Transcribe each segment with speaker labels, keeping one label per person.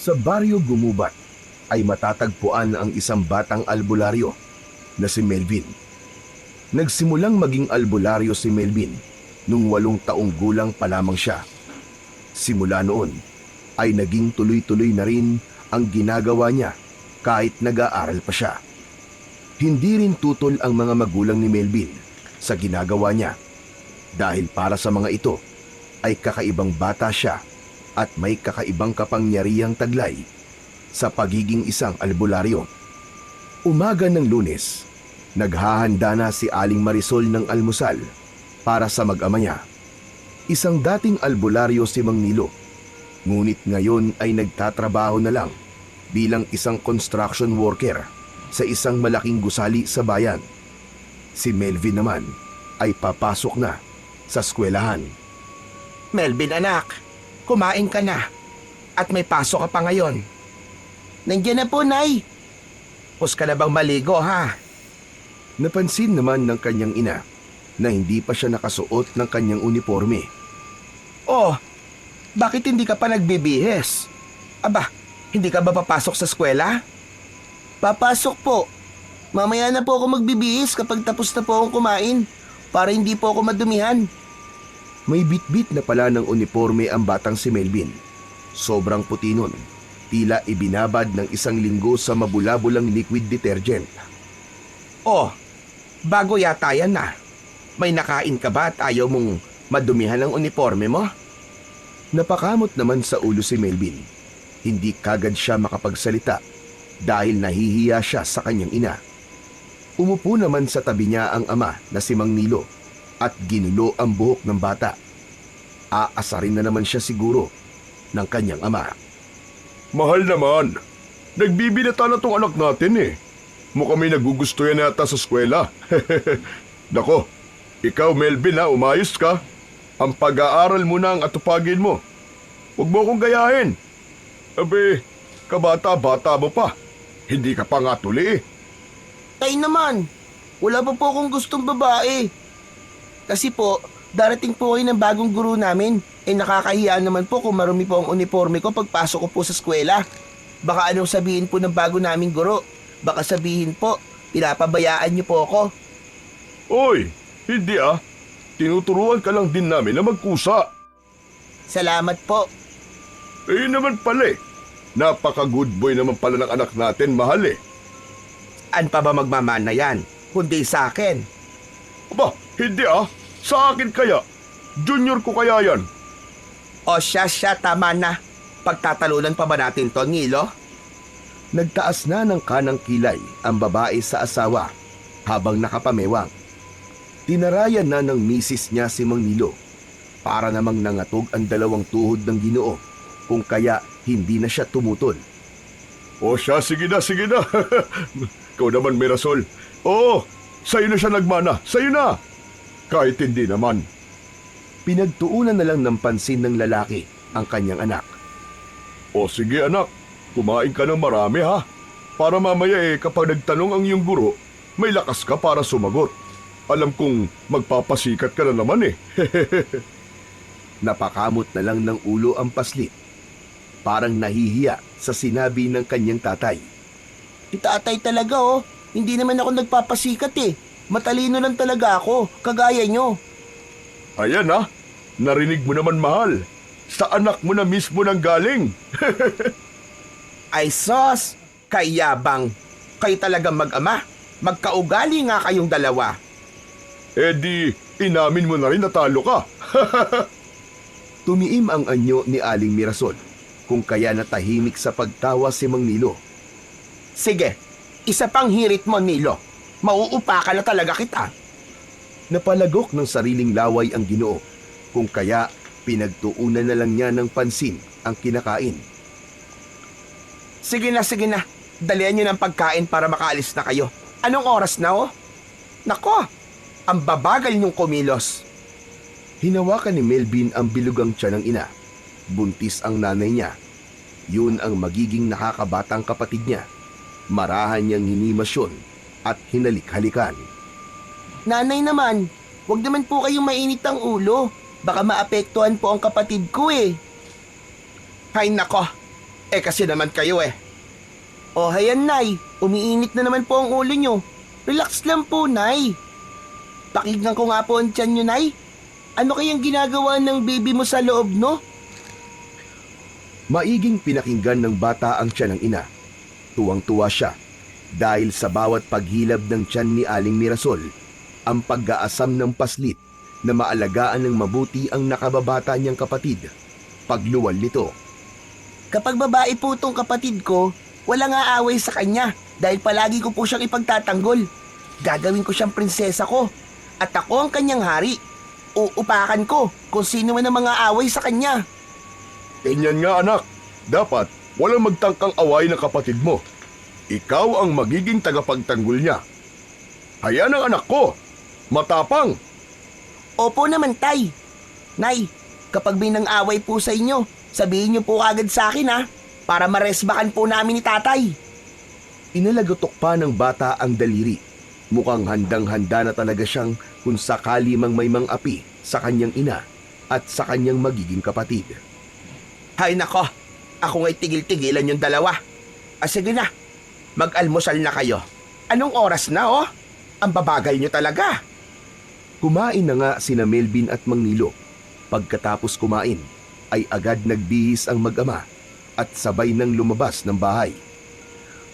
Speaker 1: Sa baryo Gumubat ay matatagpuan ang isang batang albularyo na si Melvin. Nagsimulang maging albularyo si Melvin nung 8 taong gulang pa lamang siya. Simula noon ay naging tuloy-tuloy na rin ang ginagawa niya kahit nag-aaral pa siya. Hindi rin tutol ang mga magulang ni Melvin sa ginagawa niya dahil para sa mga ito ay kakaibang bata siya at may kakaibang kapangyarihang taglay sa pagiging isang albularyo. Umaga ng Lunes, naghahanda na si Aling Marisol ng almusal para sa mag-ama niya. Isang dating albularyo si Mang Nilo, ngunit ngayon ay nagtatrabaho na lang bilang isang construction worker sa isang malaking gusali sa bayan. Si Melvin naman ay papasok na sa eskwelahan.
Speaker 2: Melvin anak, kumain ka na at may pasok ka pa ngayon. Nandiyan na po, Nay. Pus ka na bang maligo, ha?
Speaker 1: Napansin naman ng kanyang ina na hindi pa siya nakasuot ng kanyang uniforme.
Speaker 2: Oh, bakit hindi ka pa nagbibihis? Aba, hindi ka ba papasok sa eskwela? Papasok po. Mamaya na po ako magbibihis kapag tapos na po akong kumain para hindi po ako madumihan.
Speaker 1: May bitbit na pala ng uniforme ang batang si Melvin. Sobrang puti nun. Tila ibinabad ng 1 linggo sa mabula-bulang liquid detergent.
Speaker 2: Oh, bago yata yan na. May nakain ka ba at ayaw mong madumihan ang uniforme mo?
Speaker 1: Napakamot naman sa ulo si Melvin. Hindi kagad siya makapagsalita dahil nahihiya siya sa kanyang ina. Umupo naman sa tabi niya ang ama na si Mang Nilo at ginulo ang buhok ng bata. Aasarin na naman siya siguro ng kanyang ama.
Speaker 3: Mahal naman, nagbibinata na tong anak natin eh. Mukhang may nagugusto yan yata sa eskwela. Nako, ikaw Melvin ha, umayos ka. Ang pag-aaral mo na ang atupagin mo. Huwag mo akong gayahin. Abe, kabata-bata mo pa. Hindi ka pa nga tuli eh.
Speaker 2: Tay naman, wala pa po akong gustong babae. Kasi po, darating po kayo ng bagong guro namin. Nakakahiya naman po kung marumi po ang uniforme ko pagpasok ko po sa eskwela. Baka anong sabihin po ng bago naming guro? Baka sabihin po, pinapabayaan niyo po ako.
Speaker 3: Oy, hindi ah. Tinuturuan ka lang din namin na magkusa.
Speaker 2: Salamat po.
Speaker 3: Eh naman pala eh. Napaka-good boy naman pala ng anak natin, mahal eh.
Speaker 2: Saan pa ba magmamana yan? Kundi sa akin.
Speaker 3: Aba, hindi ah. Sa akin kaya. Junior ko kaya yan.
Speaker 2: O siya, tama na. Pagtatalunan pa ba natin to, Nilo?
Speaker 1: Nagtaas na ng kanang kilay ang babae sa asawa habang nakapamewang. Tinarayan na ng misis niya si Mang Nilo para namang nangatog ang 2 tuhod ng Ginoo kung kaya hindi na siya tumutol.
Speaker 3: O siya, sige na, sige na. Ikaw naman, Mirasol. Oo, sa'yo na siya nagmana. Sa'yo na. Kahit hindi naman.
Speaker 1: Pinagtuunan na lang ng pansin ng lalaki ang kanyang anak.
Speaker 3: O sige anak, kumain ka ng marami ha. Para mamaya kapag nagtanong ang iyong guro, may lakas ka para sumagot. Alam kong magpapasikat ka na naman eh.
Speaker 1: Napakamot na lang ng ulo ang paslit. Parang nahihiya sa sinabi ng kanyang tatay.
Speaker 2: Tatay talaga oh. Hindi naman ako nagpapasikat eh. Matalino lang talaga ako, kagaya nyo.
Speaker 3: Ayan ha, narinig mo naman mahal. Sa anak mo na mismo nang galing.
Speaker 2: Ay sos, kayabang. Kayo talagang mag-ama. Magkaugali nga kayong dalawa.
Speaker 3: Eh di, inamin mo na rin na talo ka.
Speaker 1: Tumiim ang anyo ni Aling Mirasol kung kaya natahimik sa pagtawa si Mang Nilo.
Speaker 2: Sige, isa pang hirit mo, Nilo. Mauupa ka na talaga kita.
Speaker 1: Napalagok ng sariling laway ang Ginoo kung kaya pinagtuunan na lang niya ng pansin ang kinakain.
Speaker 2: Sige na. Dalian nyo ng pagkain para makaalis na kayo. Anong oras na oh? Nako, ang babagal nyong kumilos.
Speaker 1: Hinawakan ni Melvin ang bilugang tiyan ng ina. Buntis ang nanay niya. Yun ang magiging nakakabatang kapatid niya. Marahan niyang hinimasyon at hinalik-halikan.
Speaker 2: Nanay naman, wag naman po kayong mainit ang ulo. Baka maapektuhan po ang kapatid ko eh. Hay nako, Kasi naman kayo eh. O hayan, Nay. Umiinit na naman po ang ulo nyo. Relax lang po, Nay. Pakinggan ko nga po ang tiyan nyo, Nay. Ano kayang ginagawa ng baby mo sa loob, no?
Speaker 1: Maiging pinakinggan ng bata ang tiyan ng ina. Tuwang-tuwa siya dahil sa bawat paghilab ng tiyan ni Aling Mirasol, ang pag-aasam ng paslit na maalagaan ng mabuti ang nakababata niyang kapatid. Pagluwal nito.
Speaker 2: Kapag babae po tong kapatid ko, wala nga away sa kanya dahil palagi ko po siyang ipagtatanggol. Gagawin ko siyang prinsesa ko at ako ang kanyang hari. Uupakan ko kung sino man ang mga away sa kanya.
Speaker 3: Ganyan nga anak, dapat walang magtangkang away ng kapatid mo. Ikaw ang magiging tagapagtanggol niya. Hayan ang anak ko, matapang.
Speaker 2: Opo naman, Tay. Nay, kapag may nang away po sa inyo, sabihin niyo po agad sa akin ha, para maresbakan po namin ni Tatay.
Speaker 1: Inalagotok pa ng bata ang daliri. Mukhang handang-handa na talaga siyang kung sakali mang may mang-api sa kanyang ina at sa kanyang magiging kapatid.
Speaker 2: Hay nako, ako nga'y tigil-tigilan yung dalawa. Sige na, mag-almusal na kayo. Anong oras na oh? Ang babagal niyo talaga.
Speaker 1: Kumain na nga sina Melvin at Mang Nilo. Pagkatapos kumain, ay agad nagbihis ang mag-ama at sabay nang lumabas ng bahay.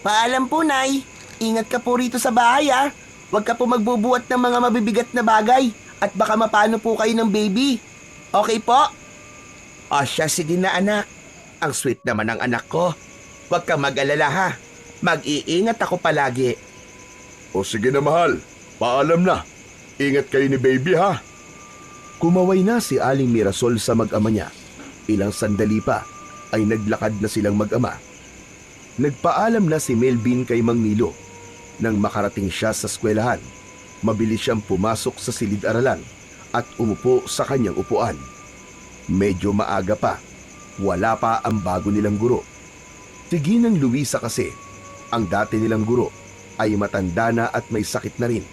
Speaker 2: Paalam po, Nay. Ingat ka po rito sa bahay ha. Huwag ka po magbubuhat ng mga mabibigat na bagay at baka mapano po kayo ng baby. Okay po? O siya, sige na anak. Ang sweet naman ng anak ko. Huwag kang mag-alala ha. Mag-iingat ako palagi.
Speaker 3: O sige na mahal, paalam na. Ingat kayo ni baby ha.
Speaker 1: Kumaway na si Aling Mirasol sa mag-ama niya. Ilang sandali pa ay naglakad na silang mag-ama. Nagpaalam na si Melvin kay Mang Nilo. Nang makarating siya sa eskwelahan, mabilis siyang pumasok sa silid-aralan at umupo sa kanyang upuan. Medyo maaga pa, wala pa ang bago nilang guro. Si Ginang Luisa kasi, ang dati nilang guro, ay matanda na at may sakit na rin,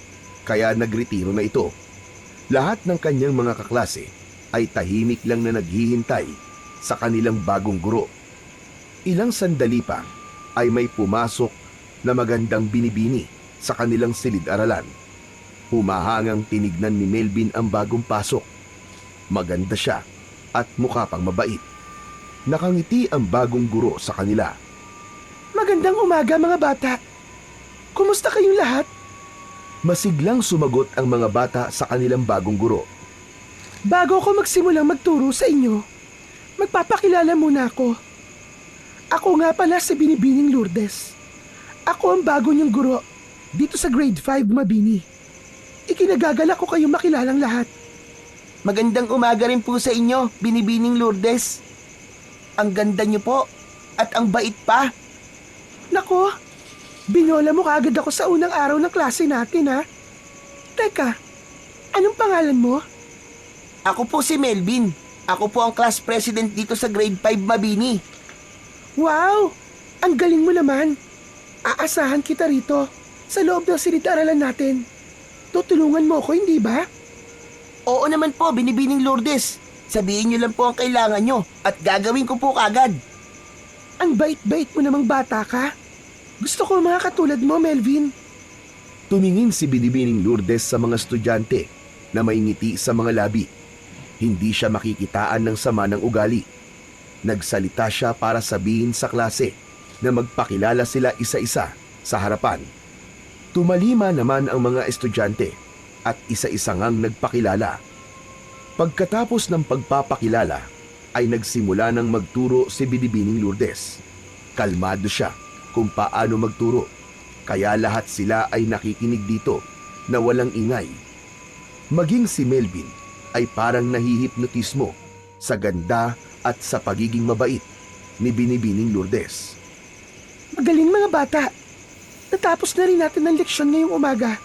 Speaker 1: kaya nagretiro na ito. Lahat ng kanyang mga kaklase ay tahimik lang na naghihintay sa kanilang bagong guro. Ilang sandali pa ay may pumasok na magandang binibini sa kanilang silid-aralan. Humahangang tinignan ni Melvin ang bagong pasok. Maganda siya at mukha pang mabait. Nakangiti ang bagong guro sa kanila.
Speaker 2: Magandang umaga mga bata. Kumusta kayong lahat?
Speaker 1: Masiglang sumagot ang mga bata sa kanilang bagong guro.
Speaker 2: Bago ako magsimulang magturo sa inyo, magpapakilala muna ako. Ako nga pala si Binibining Lourdes. Ako ang bago niyong guro dito sa grade 5 Mabini. Ikinagagalak ko kayong makilalang lahat. Magandang umaga rin po sa inyo, Binibining Lourdes. Ang ganda niyo po at ang bait pa. Nako, binola mo kaagad ako sa unang araw ng klase natin ha. Teka, anong pangalan mo? Ako po si Melvin. Ako po ang class president dito sa grade 5 Mabini. Wow! Ang galing mo naman. Aasahan kita rito sa loob ng silid-aralan natin. Tutulungan mo ako, hindi ba? Oo naman po, Binibining Lourdes. Sabihin niyo lang po ang kailangan niyo at gagawin ko po kagad. Ang bait-bait mo namang bata ka. Gusto ko mga katulad mo, Melvin.
Speaker 1: Tumingin si Binibining Lourdes sa mga estudyante na may ngiti sa mga labi. Hindi siya makikitaan ng sama ng ugali. Nagsalita siya para sabihin sa klase na magpakilala sila isa-isa sa harapan. Tumalima naman ang mga estudyante at isa-isa ngang nagpakilala. Pagkatapos ng pagpapakilala ay nagsimula ng magturo si Binibining Lourdes. Kalmado siya kung paano magturo, kaya lahat sila ay nakikinig dito na walang ingay. Maging si Melvin ay parang nahihipnotismo sa ganda at sa pagiging mabait ni Binibining Lourdes.
Speaker 2: Magaling mga bata. Natapos na rin natin ang leksyon ngayong umaga.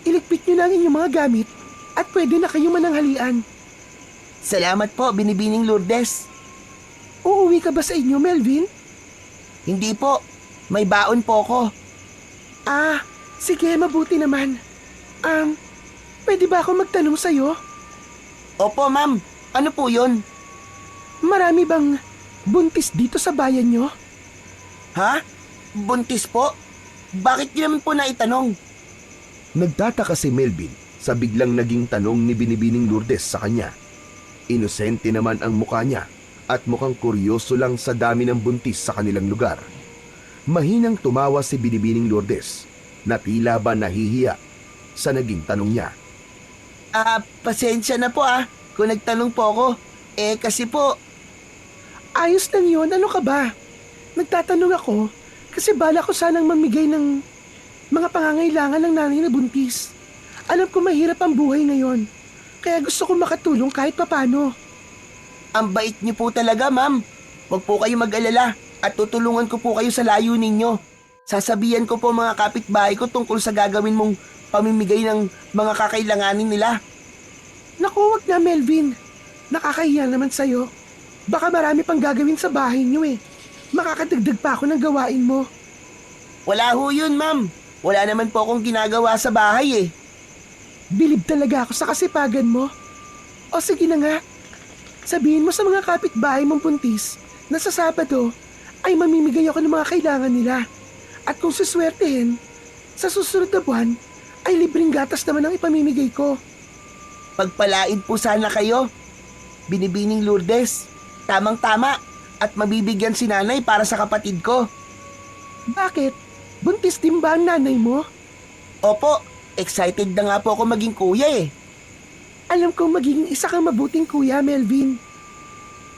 Speaker 2: Iligpit niyo na ang inyong mga gamit at pwede na kayong mananghalian. Salamat po, Binibining Lourdes. Uuwi ka ba sa inyo, Melvin? Hindi po. May baon po ko. Ah, sige, mabuti naman. Pwede ba ako magtanong sa'yo? Opo, ma'am. Ano po yun? Marami bang
Speaker 4: buntis dito sa bayan nyo?
Speaker 2: Ha? Buntis po? Bakit niyo naman po naitanong?
Speaker 1: Nagtataka si Melvin sa biglang naging tanong ni Binibining Lourdes sa kanya. Inosente naman ang mukha niya at mukhang kuryoso lang sa dami ng buntis sa kanilang lugar. Mahinang tumawa si Binibining Lourdes na tila ba nahihiya sa naging tanong niya.
Speaker 2: Pasensya na po kung nagtanong po ako. Kasi po,
Speaker 4: Ayos lang yun, ano ka ba? Nagtatanong ako kasi bala ko sanang mamigay ng mga pangangailangan ng nanay na buntis. Alam ko mahirap ang buhay ngayon, kaya gusto ko makatulong kahit papano.
Speaker 2: ang bait niyo po talaga, ma'am. Huwag po kayo mag-alala at tutulungan ko po kayo sa layunin niyo. Sasabihan ko po mga kapitbahay ko tungkol sa gagawin mong pamimigay ng mga kakailanganin nila.
Speaker 4: Naku, wag na Melvin. Nakakahiya naman sa'yo. Baka marami pang gagawin sa bahay niyo eh. Makakadagdag pa ako ng gawain mo.
Speaker 2: Wala ho yun, ma'am. Wala naman po akong ginagawa sa bahay eh.
Speaker 4: Bilib talaga ako sa kasipagan mo. O sige na nga. Sabihin mo sa mga kapitbahay mong puntis na sa Sabado ay mamimigay ako ng mga kailangan nila. At kung suswertehin, sa susunod na buwan ay libreng gatas naman ang ipamimigay ko.
Speaker 2: Pagpalain po sana kayo. Binibining Lourdes. Tamang-tama. At mabibigyan si nanay para sa kapatid ko.
Speaker 4: Bakit? Buntis din ba ang nanay mo?
Speaker 2: Opo, excited na nga po ako maging kuya eh.
Speaker 4: Alam kong magiging isa kang mabuting kuya, Melvin.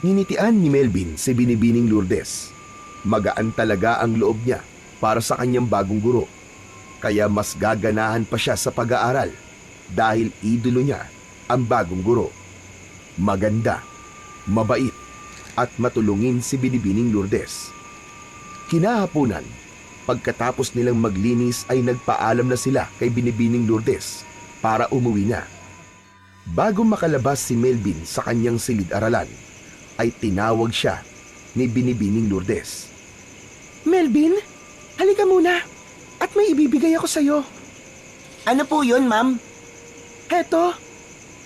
Speaker 1: Nginitian ni Melvin si Binibining Lourdes. Magaan talaga ang loob niya para sa kanyang bagong guro. Kaya mas gaganahan pa siya sa pag-aaral dahil idolo niya ang bagong guro. Maganda, mabait, at matulungin si Binibining Lourdes. Kinahaponan, pagkatapos nilang maglinis ay nagpaalam na sila kay Binibining Lourdes para umuwi na. Bago makalabas si Melvin sa kanyang silid-aralan, ay tinawag siya ni Binibining Lourdes.
Speaker 4: Melvin, halika muna at may ibibigay ako sa'yo.
Speaker 2: Ano po yun, ma'am?
Speaker 4: Heto,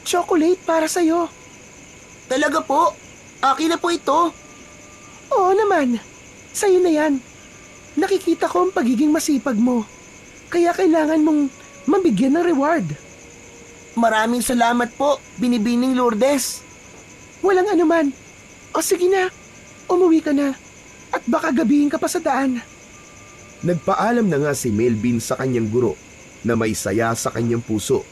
Speaker 4: chocolate para sa'yo.
Speaker 2: Talaga po? Akin na po ito.
Speaker 4: Oo naman, sa'yo na yan. Nakikita ko ang pagiging masipag mo. Kaya kailangan mong mabigyan ng reward.
Speaker 2: Maraming salamat po, Binibining Lourdes.
Speaker 4: Walang anuman. O sige na, umuwi ka na. At baka gabihin ka pa sa daan.
Speaker 1: Nagpaalam na nga si Melvin sa kanyang guro na may saya sa kanyang puso.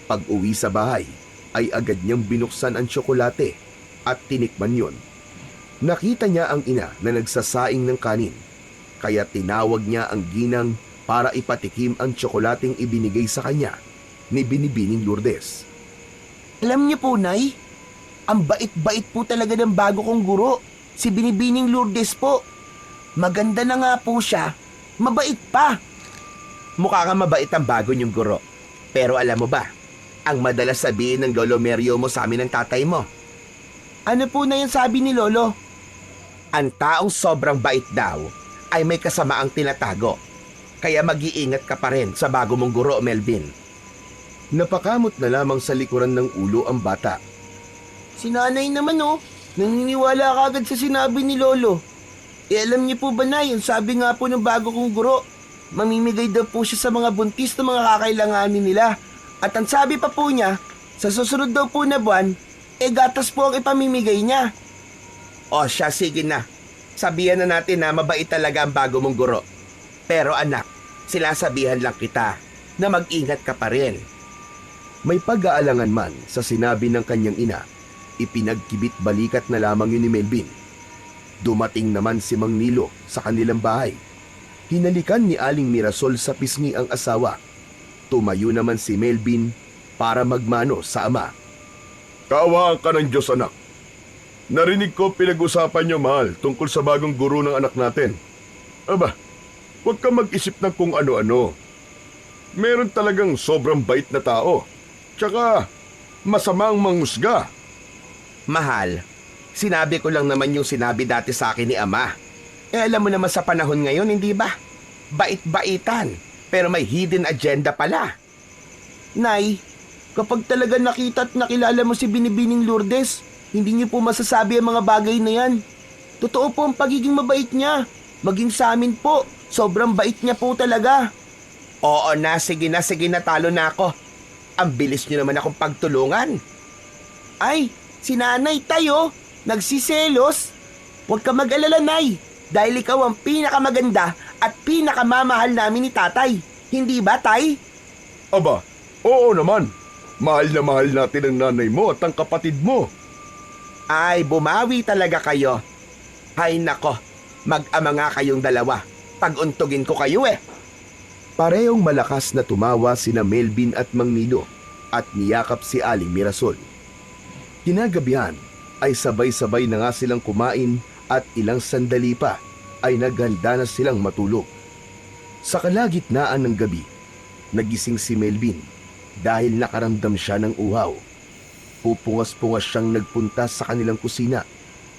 Speaker 1: Pag-uwi sa bahay, ay agad niyang binuksan ang tsokolate at tinikman yon. Nakita niya ang ina na nagsasaing ng kanin, kaya tinawag niya ang ginang para ipatikim ang tsokolating ibinigay sa kanya ni Binibining Lourdes.
Speaker 2: Alam niyo po, Nay, ang bait-bait po talaga ng bago kong guro, si Binibining Lourdes po. Maganda na nga po siya, mabait pa.
Speaker 5: Mukha nga mabait ang bago niyong guro. Pero alam mo ba, ang madalas sabihin ng Lolo Merio mo sa amin ng tatay mo,
Speaker 2: Ano po na yung sabi ni Lolo?
Speaker 5: ang taong sobrang bait daw ay may kasamaang tinatago. Kaya mag-iingat ka pa rin sa bago mong guro, Melvin.
Speaker 1: Napakamot na lamang sa likuran ng ulo ang bata.
Speaker 2: Si nanay naman naniniwala kagad sa sinabi ni Lolo. Alam niyo po ba, Nay, yung sabi nga po ng bago kong guro, mamimigay daw po siya sa mga buntis na mga kakailanganin nila. At ang sabi pa po niya, sa susunod daw po na buwan, gatas po ang ipamimigay niya.
Speaker 5: O siya, sige na. Sabihan na natin na mabait talaga ang bago mong guro. Pero anak, sinasabihan lang kita na mag-ingat ka pa rin.
Speaker 1: May pag-aalangan man sa sinabi ng kanyang ina, ipinagkibit balikat na lamang yun ni Melvin. Dumating naman si Mang Nilo sa kanilang bahay. Hinalikan ni Aling Mirasol sa pisngi ang asawa. Tumayo naman si Melvin para magmano sa ama.
Speaker 3: Kaawaan ka ng Diyos, anak. Narinig ko pinag-usapan niyo, mahal, tungkol sa bagong guro ng anak natin. Aba, huwag ka mag-isip ng kung ano-ano. Meron talagang sobrang bait na tao. Tsaka, masamang manghusga.
Speaker 5: Mahal, sinabi ko lang naman yung sinabi dati sa akin ni Ama. Alam mo naman sa panahon ngayon, hindi ba? Bait-baitan, pero may hidden agenda pala.
Speaker 2: Nay, kapag talaga nakita at nakilala mo si Binibining Lourdes, hindi niyo po masasabi ang mga bagay na yan. Totoo po ang pagiging mabait niya. Maging sa amin po, sobrang bait niya po talaga.
Speaker 5: Oo na, sige na, talo na ako. Ang bilis niyo naman akong pagtulungan.
Speaker 2: Ay, si Nanay tayo, nagsiselos. Huwag ka mag-alala, Nay. Dahil ikaw ang pinakamaganda at pinakamamahal namin ni Tatay. Hindi ba, Tay?
Speaker 3: Aba, oo naman. Mahal na mahal natin ang nanay mo at ang kapatid mo.
Speaker 5: Ay, bumawi talaga kayo. Hay nako, mag-ama nga kayong dalawa. Pag-untugin ko kayo eh.
Speaker 1: Parehong malakas na tumawa sina Melvin at Mang Nido at niyakap si Aling Mirasol. Kinagabihan ay sabay-sabay na nga silang kumain at ilang sandali pa ay naghanda na silang matulog. Sa kalagitnaan ng gabi, nagising si Melvin dahil nakaramdam siya ng uhaw. Pupungas-pungas siyang nagpunta sa kanilang kusina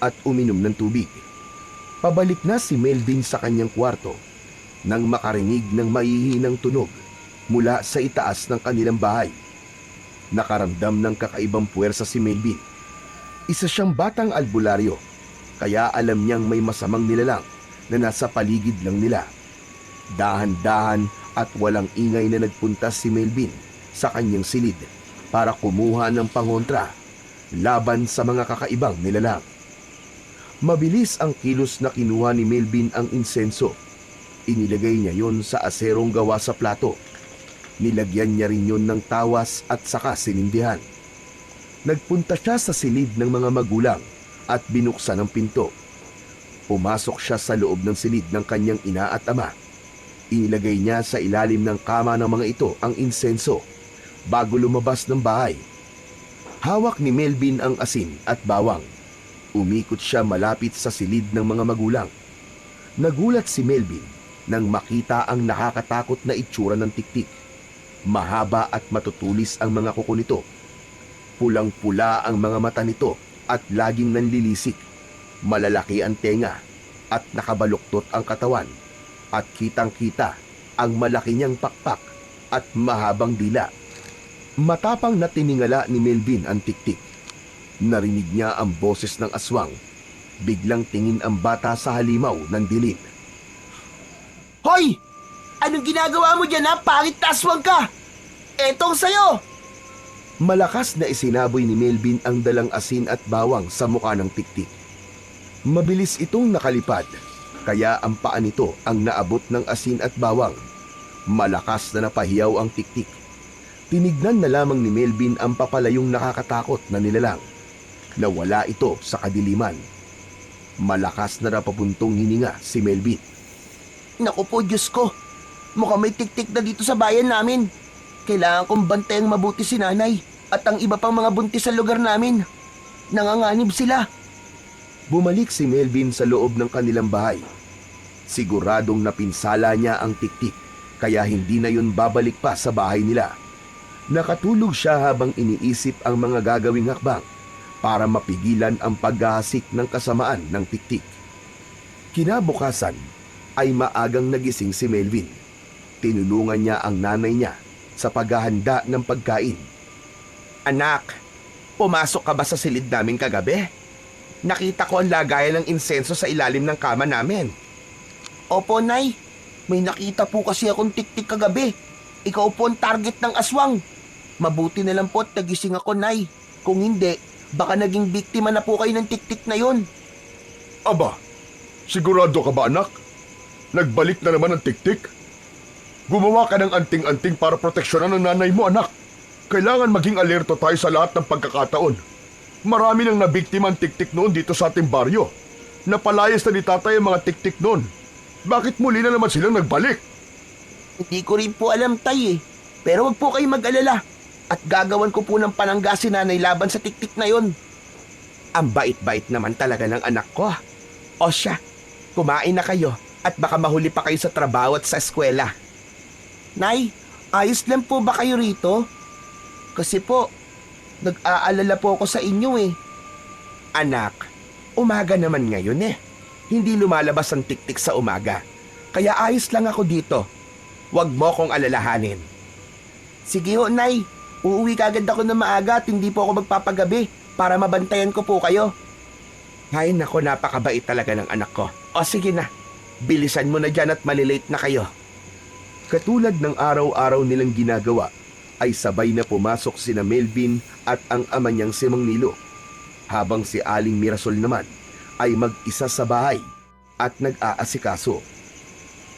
Speaker 1: at uminom ng tubig. Pabalik na si Melvin sa kanyang kwarto nang makarinig ng maihinang tunog mula sa itaas ng kanilang bahay. Nakaramdam ng kakaibang puwersa si Melvin. Isa siyang batang albularyo, kaya alam niyang may masamang nilalang na nasa paligid lang nila. Dahan-dahan at walang ingay na nagpunta si Melvin sa kanyang silid para kumuha ng pangontra laban sa mga kakaibang nilalang. Mabilis ang kilos na kinuha ni Melvin ang insenso. Inilagay niya yon sa aserong gawa sa plato. Nilagyan niya rin yon ng tawas at saka sinindihan. Nagpunta siya sa silid ng mga magulang at binuksan ang pinto. Pumasok siya sa loob ng silid ng kanyang ina at ama. Inilagay niya sa ilalim ng kama ng mga ito ang insenso bago lumabas ng bahay. Hawak ni Melvin ang asin at bawang. Umikot siya malapit sa silid ng mga magulang. Nagulat si Melvin nang makita ang nakakatakot na itsura ng tiktik. Mahaba at matutulis ang mga kuko nito. Pulang-pula ang mga mata nito at laging nanlilisik. Malalaki ang tenga at nakabaluktot ang katawan. At kitang-kita ang malaki niyang pakpak at mahabang dila. Matapang na tiningala ni Melvin ang tiktik. Narinig niya ang boses ng aswang. Biglang tingin ang bata sa halimaw ng dilim.
Speaker 2: Hoy! Anong ginagawa mo dyan, ha? Pangit na aswang ka! Etong sayo!
Speaker 1: Malakas na isinaboy ni Melvin ang dalang asin at bawang sa mukha ng tiktik. Mabilis itong nakalipad, kaya ang paa nito ang naabot ng asin at bawang. Malakas na napahiyaw ang tiktik. Tinignan na lamang ni Melvin ang papalayong nakakatakot na nilalang. Nawala ito sa kadiliman. Malakas na napapuntong hininga si Melvin.
Speaker 2: Naku po, Diyos ko. Mukhang may tiktik na dito sa bayan namin. Kailangan kong bantayang mabuti si Nanay at ang iba pang mga buntis sa lugar namin. Nanganganib sila.
Speaker 1: Bumalik si Melvin sa loob ng kanilang bahay. Siguradong napinsala niya ang tiktik, kaya hindi na yun babalik pa sa bahay nila. Nakatulog siya habang iniisip ang mga gagawing hakbang para mapigilan ang paghahasik ng kasamaan ng tiktik. Kinabukasan ay maagang nagising si Melvin. Tinulungan niya ang nanay niya sa paghahanda ng pagkain.
Speaker 5: Anak, pumasok ka ba sa silid namin kagabi? Nakita ko ang lagayan ng insenso sa ilalim ng kama namin.
Speaker 2: Opo, Nay. May nakita po kasi akong tiktik kagabi. Ikaw po ang target ng aswang. Mabuti na lang po at nagising ako, Nay. Kung hindi, baka naging biktima na po kayo ng tiktik na yon.
Speaker 3: Aba, sigurado ka ba anak? Nagbalik na naman ang tiktik? Gumawa ka ng anting-anting para proteksyonan ng nanay mo anak. Kailangan maging alerto tayo sa lahat ng pagkakataon. Marami nang nabiktima ang tiktik noon dito sa ating baryo. Napalayas na ni tatay ang mga tiktik noon. Bakit muli na naman silang nagbalik?
Speaker 2: Hindi ko rin po alam, Tay, eh. Pero wag po kayo mag-alala. At gagawan ko po ng panangga si Nanay laban sa tiktik na yon.
Speaker 5: Ang bait-bait naman talaga ng anak ko. O siya, kumain na kayo at baka mahuli pa kayo sa trabaho at sa eskwela.
Speaker 2: Nay, ayos lang po ba kayo rito? Kasi po, nag-aalala po ako sa inyo eh.
Speaker 5: Anak, umaga naman ngayon eh. Hindi lumalabas ang tiktik sa umaga. Kaya ayos lang ako dito. Huwag mo kong alalahanin.
Speaker 2: Sige ho, Nay. Uuwi kagad ako na maaga at hindi po ako magpapagabi para mabantayan ko po kayo.
Speaker 5: Ay nako, napakabait talaga ng anak ko. O sige na, bilisan mo na dyan at malilate na kayo.
Speaker 1: Katulad ng araw-araw nilang ginagawa, ay sabay na pumasok sina Melvin at ang ama niyang si Mang Nilo. Habang si Aling Mirasol naman ay mag-isa sa bahay at nag-aasikaso.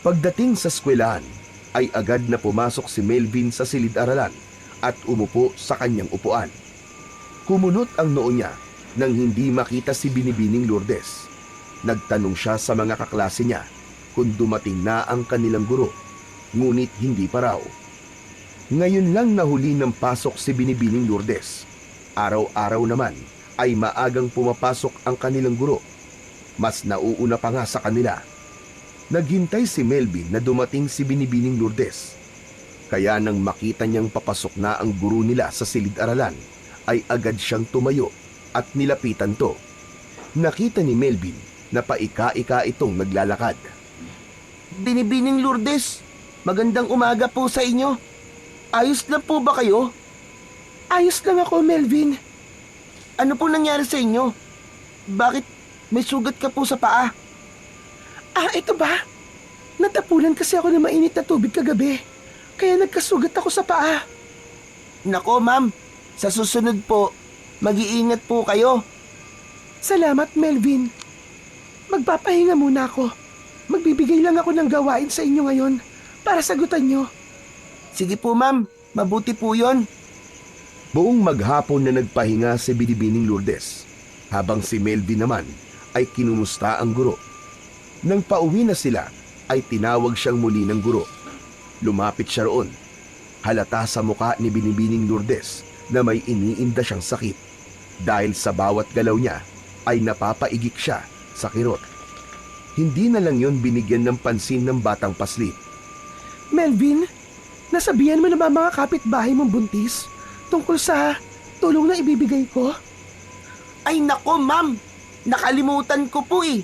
Speaker 1: Pagdating sa eskwelahan, ay agad na pumasok si Melvin sa silid-aralan at umupo sa kanyang upuan. Kumunot ang noo niya nang hindi makita si Binibining Lourdes. Nagtanong siya sa mga kaklase niya kung dumating na ang kanilang guro, ngunit hindi pa raw. Ngayon lang nahuli ng pasok si Binibining Lourdes. Araw-araw naman ay maagang pumapasok ang kanilang guro. Mas nauuna pa nga sa kanila. Naghintay si Melvin na dumating si Binibining Lourdes. Kaya nang makita niyang papasok na ang guro nila sa silid-aralan, ay agad siyang tumayo at nilapitan to. Nakita ni Melvin na paika-ika itong naglalakad.
Speaker 2: Binibining Lourdes, magandang umaga po sa inyo. Ayos lang po ba kayo?
Speaker 4: Ayos lang ako, Melvin.
Speaker 2: Ano po nangyari sa inyo? Bakit may sugat ka po sa paa?
Speaker 4: Ito ba? Natapunan kasi ako ng mainit na tubig kagabi. Kaya nagkasugat ako sa paa.
Speaker 2: Nako ma'am, sa susunod po, mag-iingat po kayo.
Speaker 4: Salamat, Melvin. Magpapahinga muna ako. Magbibigay lang ako ng gawain sa inyo ngayon para sagutan nyo.
Speaker 2: Sige po ma'am, mabuti po yon.
Speaker 1: Buong maghapon na nagpahinga si Binibining Lourdes, habang si Melvin naman ay kinumusta ang guro. Nang pauwi na sila, ay tinawag siyang muli ng guro. Lumapit siya roon. Halata sa muka ni Binibining Lourdes na may iniinda siyang sakit. Dahil sa bawat galaw niya, ay napapaigik siya sa kirot. Hindi na lang yon binigyan ng pansin ng batang paslit.
Speaker 4: Melvin, nasabihan mo na ba mga kapitbahay mong buntis tungkol sa tulong na ibibigay ko?
Speaker 2: Ay nako ma'am, nakalimutan ko po eh.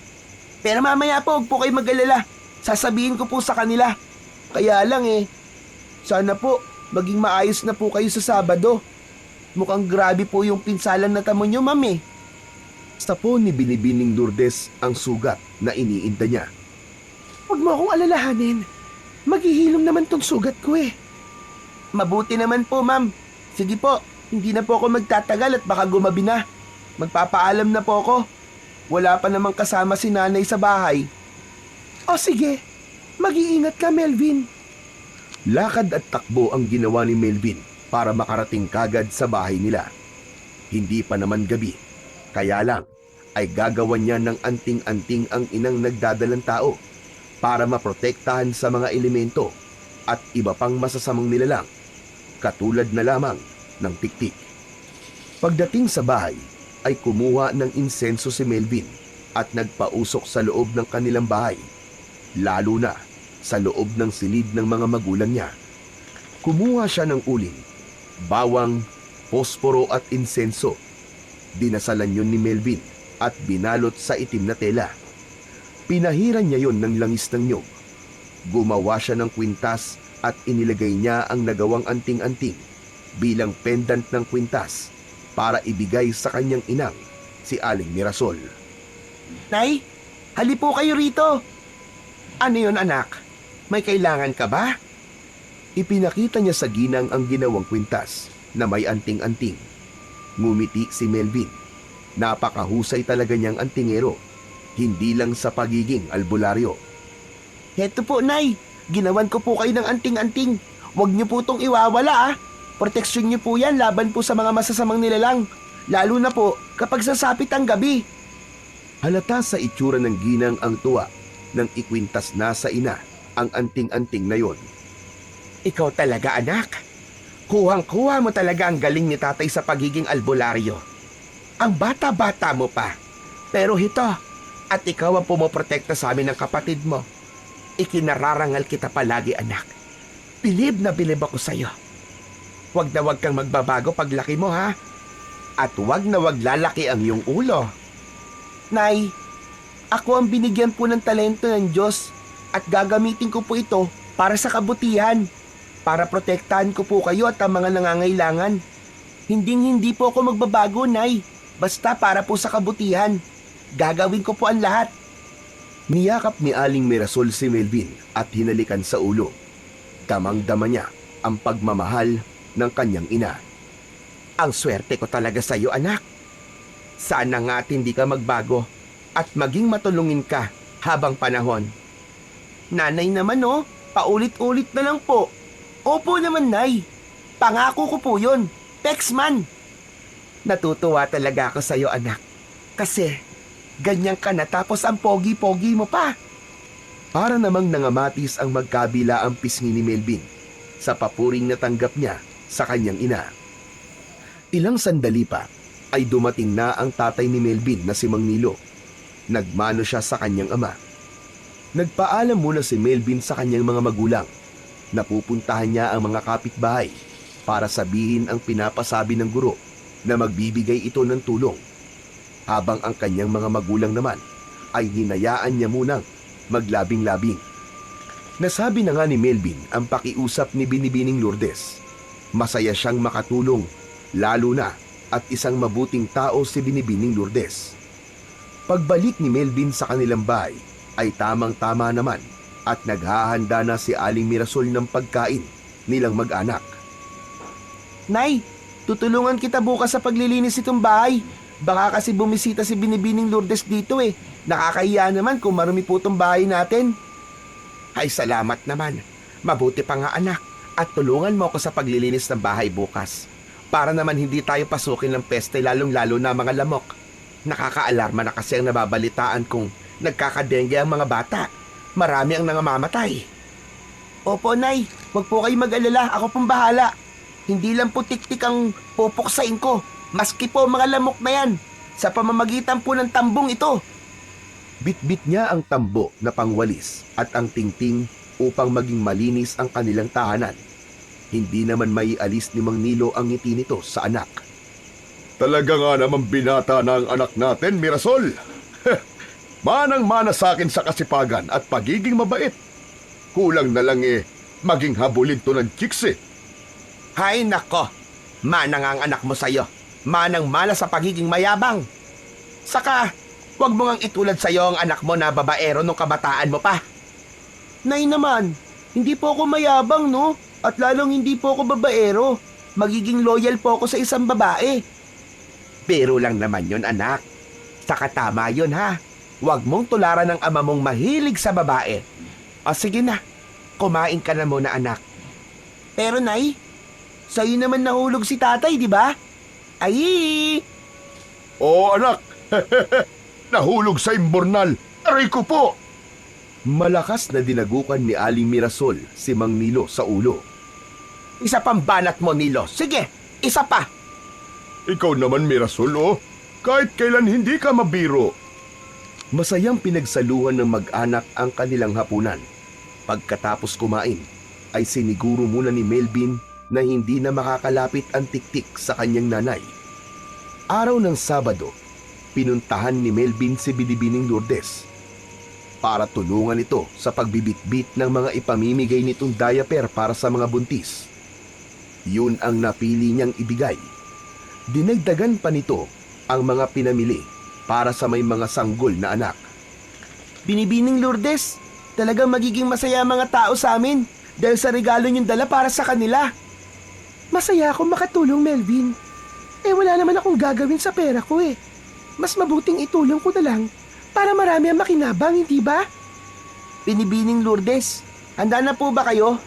Speaker 2: Pero mamaya po, huwag po kayo mag-alala. Sasabihin ko po sa kanila. Kaya lang sana po maging maayos na po kayo sa Sabado. Mukhang grabe po yung pinsalang natamo nyo ma'am eh.
Speaker 1: Basta po ni Binibining Lourdes ang sugat na iniinda niya.
Speaker 4: Huwag mo akong alalahanin. Maghihilom naman tong sugat ko eh.
Speaker 2: Mabuti naman po ma'am. Sige po, hindi na po ako magtatagal at baka gumabi na. Magpapaalam na po ako. Wala pa namang kasama si nanay sa bahay.
Speaker 4: O sige, mag-iingat ka, Melvin.
Speaker 1: Lakad at takbo ang ginawa ni Melvin para makarating kagad sa bahay nila. Hindi pa naman gabi, kaya lang ay gagawan niya ng anting-anting ang inang nagdadalang tao para maprotektahan sa mga elemento at iba pang masasamang nilalang, katulad na lamang ng tiktik. Pagdating sa bahay, ay kumuha ng insenso si Melvin at nagpausok sa loob ng kanilang bahay, lalo na sa loob ng silid ng mga magulang niya. Kumuha siya ng uling, bawang, posporo at insenso. Dinasalan yun ni Melvin at binalot sa itim na tela. Pinahiran niya yon ng langis ng nyog. Gumawa siya ng kwintas at inilagay niya ang nagawang anting-anting bilang pendant ng kwintas para ibigay sa kanyang inang, si Aling Mirasol.
Speaker 2: Nay, hali po kayo rito.
Speaker 5: Ano yun anak? May kailangan ka ba?
Speaker 1: Ipinakita niya sa ginang ang ginawang kwintas na may anting-anting. Ngumiti si Melvin. Napakahusay talaga niyang antingero, hindi lang sa pagiging albularyo.
Speaker 2: Heto po, Nay. Ginawan ko po kayo ng anting-anting. Huwag niyo po itong iwawala. Proteksyon niyo po yan laban po sa mga masasamang nilalang. Lalo na po kapag sasapit ang gabi.
Speaker 1: Halata sa itsura ng ginang ang tuwa nang ikwintas na sa ina ang anting-anting na yon.
Speaker 5: Ikaw talaga anak. Kuhang-kuha mo talaga ang galing ni tatay sa pagiging albularyo. Ang bata-bata mo pa. Pero hito, at ikaw ang pumoprotekta sa amin ng kapatid mo. Ikinararangal kita palagi anak. Bilib na bilib ako sa'yo. Huwag na huwag kang magbabago paglaki mo ha. At huwag na huwag lalaki ang iyong ulo.
Speaker 2: Nay, ako ang binigyan po ng talento ng Diyos at gagamitin ko po ito para sa kabutihan. Para protektahan ko po kayo at ang mga nangangailangan. Hindi po ako magbabago, Nay. Basta para po sa kabutihan. Gagawin ko po ang lahat.
Speaker 1: Niyakap ni Aling Mirasol si Melvin at hinalikan sa ulo. Damang-dama niya ang pagmamahal ng kanyang ina.
Speaker 5: Ang swerte ko talaga sa iyo, anak. Sana nga at hindi ka magbago at maging matulungin ka habang panahon.
Speaker 2: Nanay naman oh, paulit-ulit na lang po. Opo naman, Nay. Pangako ko po yun. Texman.
Speaker 5: Natutuwa talaga ako sa iyo, anak. Kasi ganyan ka na tapos ang pogi-pogi mo pa.
Speaker 1: Para namang nangamatis ang magkabila ang pisngi ni Melvin sa papuring natanggap niya sa kanyang ina. Ilang sandali pa ay dumating na ang tatay ni Melvin na si Mang Nilo. Nagmano siya sa kanyang ama. Nagpaalam muna si Melvin sa kanyang mga magulang. Napupuntahan niya ang mga kapitbahay para sabihin ang pinapasabi ng guro na magbibigay ito ng tulong. Habang ang kanyang mga magulang naman ay hinayaan niya munang maglabing-labing. Nasabi na nga ni Melvin ang pakiusap ni Binibining Lourdes. Masaya siyang makatulong, lalo na at isang mabuting tao si Binibining Lourdes. Pagbalik ni Melvin sa kanilang bahay ay tamang-tama naman at naghahanda na si Aling Mirasol ng pagkain nilang mag-anak.
Speaker 2: Nay, tutulungan kita bukas sa paglilinis itong bahay. Baka kasi bumisita si Binibining Lourdes dito eh. Nakakahiya naman kung marumi po itong bahay natin.
Speaker 5: Ay salamat naman. Mabuti pa nga, anak. At tulungan mo ako sa paglilinis ng bahay bukas. Para naman hindi tayo pasukin ng peste, lalong-lalo na mga lamok. Nakakaalarma na kasi ang nababalitaan kung nagkakadengge ang mga bata. Marami ang nangamamatay.
Speaker 2: Opo, Nay. Huwag po kayo mag-alala. Ako pong bahala. Hindi lang po tik-tik ang pupuksain ko. Maski po mga lamok na yan. Sa pamamagitan po ng tambong ito.
Speaker 1: Bitbit niya ang tambo na pangwalis at ang tingting upang maging malinis ang kanilang tahanan. Hindi naman maialis ni Mang Nilo ang ngiti nito sa anak.
Speaker 3: Talaga nga naman binata na ang anak natin, Mirasol. Manang-mana sa akin sa kasipagan at pagiging mabait. Kulang na lang maging habulin to ng chicks eh.
Speaker 5: Hay nako, manang ang anak mo sa'yo. Manang-mana sa pagiging mayabang. Saka, huwag mo ngang itulad sa'yo ang anak mo na babaero nung kabataan mo pa.
Speaker 2: Nay naman, hindi po ako mayabang, no? At lalong hindi po ako babaero. Magiging loyal po ako sa isang babae.
Speaker 5: Pero lang naman yun, anak. Saka tama yun, ha? Huwag mong tularan ng ama mong mahilig sa babae. O sige na, kumain ka na muna, anak.
Speaker 2: Pero Nay, sa'yo naman nahulog si tatay, di ba? Ay!
Speaker 3: Oo, anak. Nahulog sa imbornal. Aray ko po.
Speaker 1: Malakas na dinagukan ni Aling Mirasol si Mang Nilo sa ulo.
Speaker 5: Isa pang banat mo, Nilo. Sige, isa pa.
Speaker 3: Ikaw naman, Mirasol, oh. Kahit kailan hindi ka mabiro.
Speaker 1: Masayang pinagsaluhan ng mag-anak ang kanilang hapunan. Pagkatapos kumain, ay siniguro muna ni Melvin na hindi na makakalapit ang tiktik sa kanyang nanay. Araw ng Sabado, pinuntahan ni Melvin si Binibining Lourdes para tulungan ito sa pagbibitbit ng mga ipamimigay nitong diaper para sa mga buntis. Yun ang napili niyang ibigay. Dinagdagan pa nito ang mga pinamili para sa may mga sanggol na anak.
Speaker 2: Binibining Lourdes, talagang magiging masaya ang mga tao sa amin dahil sa regalo niyong dala para sa kanila.
Speaker 4: Masaya akong makatulong, Melvin. Wala naman akong gagawin sa pera ko eh. Mas mabuting itulong ko na lang para marami ang makinabang, hindi ba?
Speaker 2: Binibining Lourdes, handa na po ba kayo?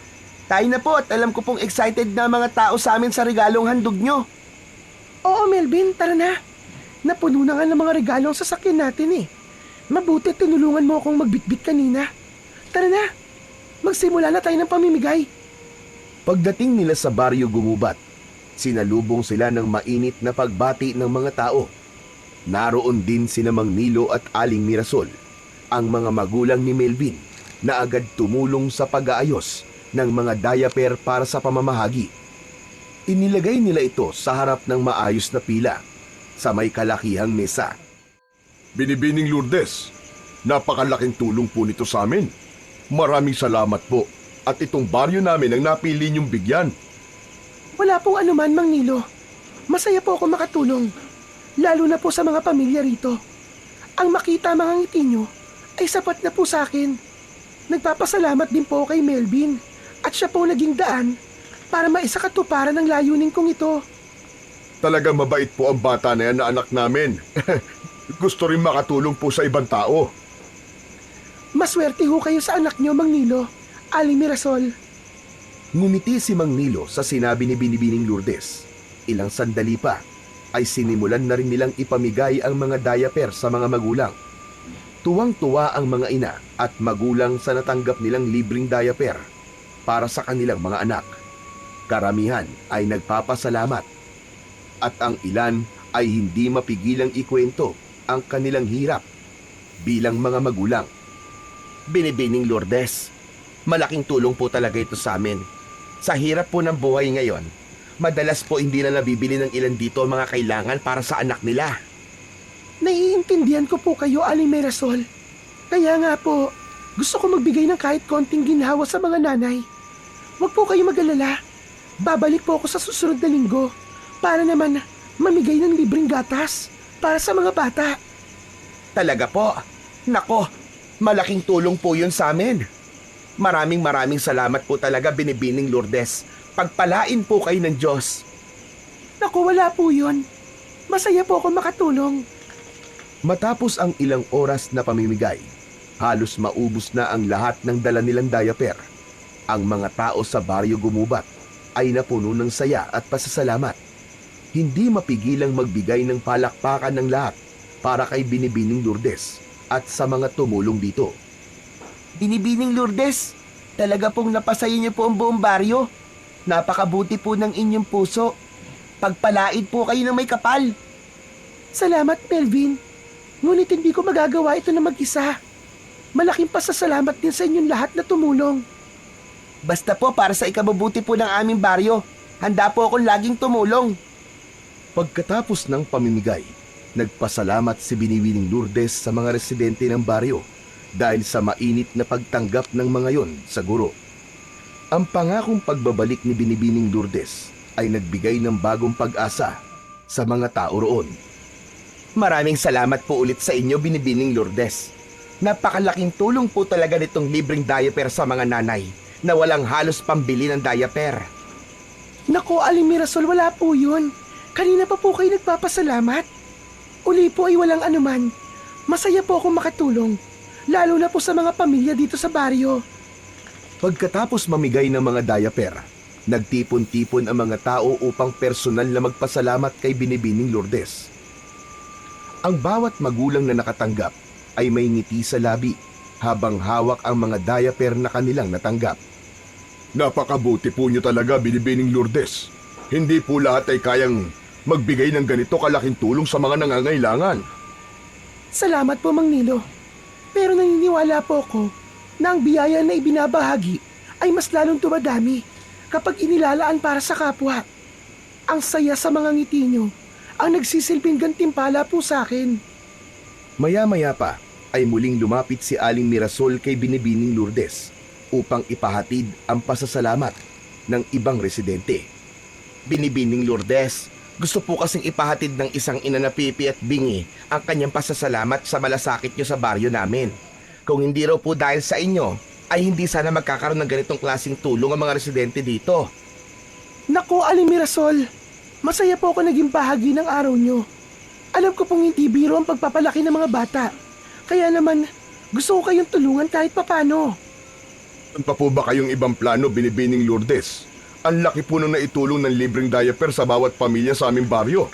Speaker 2: Tayo na po at alam ko pong excited na mga tao sa amin sa regalong handog nyo.
Speaker 4: Oo, Melvin, tara na. Napuno na nga ng mga regalo ang sasakyan natin eh. Mabuti tinulungan mo akong magbitbit kanina. Tara na, magsimula na tayo ng pamimigay.
Speaker 1: Pagdating nila sa baryo Gumubat, sinalubong sila ng mainit na pagbati ng mga tao. Naroon din sina Mang Nilo at Aling Mirasol, ang mga magulang ni Melvin, na agad tumulong sa pag-aayos ng mga diaper para sa pamamahagi. Inilagay nila ito sa harap ng maayos na pila sa may kalakihang mesa.
Speaker 3: Binibining Lourdes, napakalaking tulong po nito sa amin. Maraming salamat po. At itong baryo namin ang napili niyong bigyan.
Speaker 4: Wala pong anuman, Mang Nilo. Masaya po ako makatulong. Lalo na po sa mga pamilya rito. Ang makita mga ngiti nyo ay sapat na po sa akin. Nagpapasalamat din po kay Melvin at siya po naging daan para maisakatuparan ang layunin kong ito.
Speaker 3: Talagang mabait po ang bata na yan na anak namin. Gusto rin makatulong po sa ibang tao.
Speaker 4: Maswerte ho kayo sa anak nyo, Mang Nilo, Aling Mirasol.
Speaker 1: Ngumiti si Mang Nilo sa sinabi ni Binibining Lourdes. Ilang sandali pa ay sinimulan na rin nilang ipamigay ang mga diaper sa mga magulang. Tuwang-tuwa ang mga ina at magulang sa natanggap nilang libreng diaper para sa kanilang mga anak. Karamihan ay nagpapasalamat at ang ilan ay hindi mapigilang ikwento ang kanilang hirap bilang mga magulang.
Speaker 5: Binibining Lourdes, malaking tulong po talaga ito sa amin. Sa hirap po ng buhay ngayon, madalas po hindi na nabibili ng ilan dito ang mga kailangan para sa anak nila.
Speaker 4: Naiintindihan ko po kayo, Aling Mirasol. Kaya nga po, gusto ko magbigay ng kahit konting ginhawa sa mga nanay. Huwag po kayo mag-alala. Babalik po ako sa susunod na linggo para naman mamigay ng libreng gatas para sa mga bata.
Speaker 5: Talaga po? Nako, malaking tulong po yun sa amin. Maraming salamat po talaga, Binibining Lourdes. Pagpalain po kayo ng Diyos.
Speaker 4: Naku, wala po yun. Masaya po ako makatulong.
Speaker 1: Matapos ang ilang oras na pamimigay, halos maubos na ang lahat ng dala nilang diaper. Ang mga tao sa baryo Gumubat ay napuno ng saya at pasasalamat. Hindi mapigilang magbigay ng palakpakan ng lahat para kay Binibining Lourdes at sa mga tumulong dito.
Speaker 2: Binibining Lourdes, talaga pong napasaya niyo po ang buong baryo. Napakabuti po ng inyong puso. Pagpalaid po kayo ng may kapal.
Speaker 4: Salamat, Melvin. Ngunit hindi ko magagawa ito na mag-isa. Malaking pasasalamat din sa inyong lahat na tumulong.
Speaker 2: Basta po para sa ikabubuti po ng aming baryo, handa po akong laging tumulong.
Speaker 1: Pagkatapos ng pamimigay, nagpasalamat si Binibining Lourdes sa mga residente ng baryo dahil sa mainit na pagtanggap ng mga yon sa guro. Ang pangakong pagbabalik ni Binibining Lourdes ay nagbigay ng bagong pag-asa sa mga tao roon.
Speaker 5: Maraming salamat po ulit sa inyo, Binibining Lourdes. Napakalaking tulong po talaga nitong libreng diaper sa mga nanay na walang halos pambili ng diaper.
Speaker 4: Naku, Aling Mirasol, wala po yun. Kanina pa po kayo nagpapasalamat. Uli po ay walang anuman. Masaya po akong makatulong. Lalo na po sa mga pamilya dito sa baryo.
Speaker 1: Pagkatapos mamigay ng mga diaper, nagtipon-tipon ang mga tao upang personal na magpasalamat kay Binibining Lourdes. Ang bawat magulang na nakatanggap ay may ngiti sa labi habang hawak ang mga diaper na kanilang natanggap.
Speaker 3: Napakabuti po niyo talaga, Binibining Lourdes. Hindi po lahat ay kayang magbigay ng ganito kalaking tulong sa mga nangangailangan.
Speaker 4: Salamat po, Mang Nilo. Pero naniniwala po ako na ang biyaya na ibinabahagi ay mas lalong dumadami kapag inilalaan para sa kapwa. Ang saya sa mga ngiti nyo ang nagsisilbing gantimpala po sa akin.
Speaker 1: Maya-maya pa ay muling lumapit si Aling Mirasol kay Binibining Lourdes upang ipahatid ang pasasalamat ng ibang residente.
Speaker 5: Binibining Lourdes, gusto po kasing ipahatid ng isang ina na Pipi at Bingi ang kanyang pasasalamat sa malasakit nyo sa baryo namin. Kung hindi raw po dahil sa inyo, ay hindi sana magkakaroon ng ganitong klaseng tulong ang mga residente dito.
Speaker 4: Naku, Aling Mirasol, masaya po ako naging bahagi ng araw nyo. Alam ko pong hindi biro ang pagpapalaki ng mga bata. Kaya naman, gusto ko kayong tulungan kahit papano.
Speaker 3: Ano pa po ba kayong ibang plano, Binibining Lourdes? Ang laki po nung naitulong ng libreng diaper sa bawat pamilya sa aming baryo.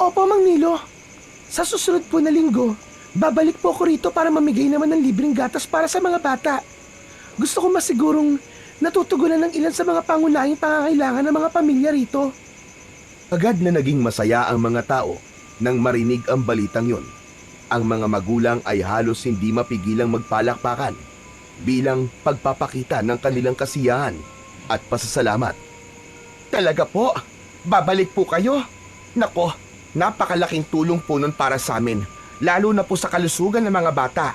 Speaker 4: Opo, Mang Nilo. Sa susunod po na linggo, babalik po ako rito para mamigay naman ng libreng gatas para sa mga bata. Gusto ko masigurong natutugunan ng ilan sa mga pangunahing pangangailangan ng mga pamilya rito.
Speaker 1: Agad na naging masaya ang mga tao nang marinig ang balitang yon. Ang mga magulang ay halos hindi mapigilang magpalakpakan bilang pagpapakita ng kanilang kasiyahan at pasasalamat.
Speaker 5: Talaga po? Babalik po kayo? Nako, napakalaking tulong po nun para sa amin, lalo na po sa kalusugan ng mga bata.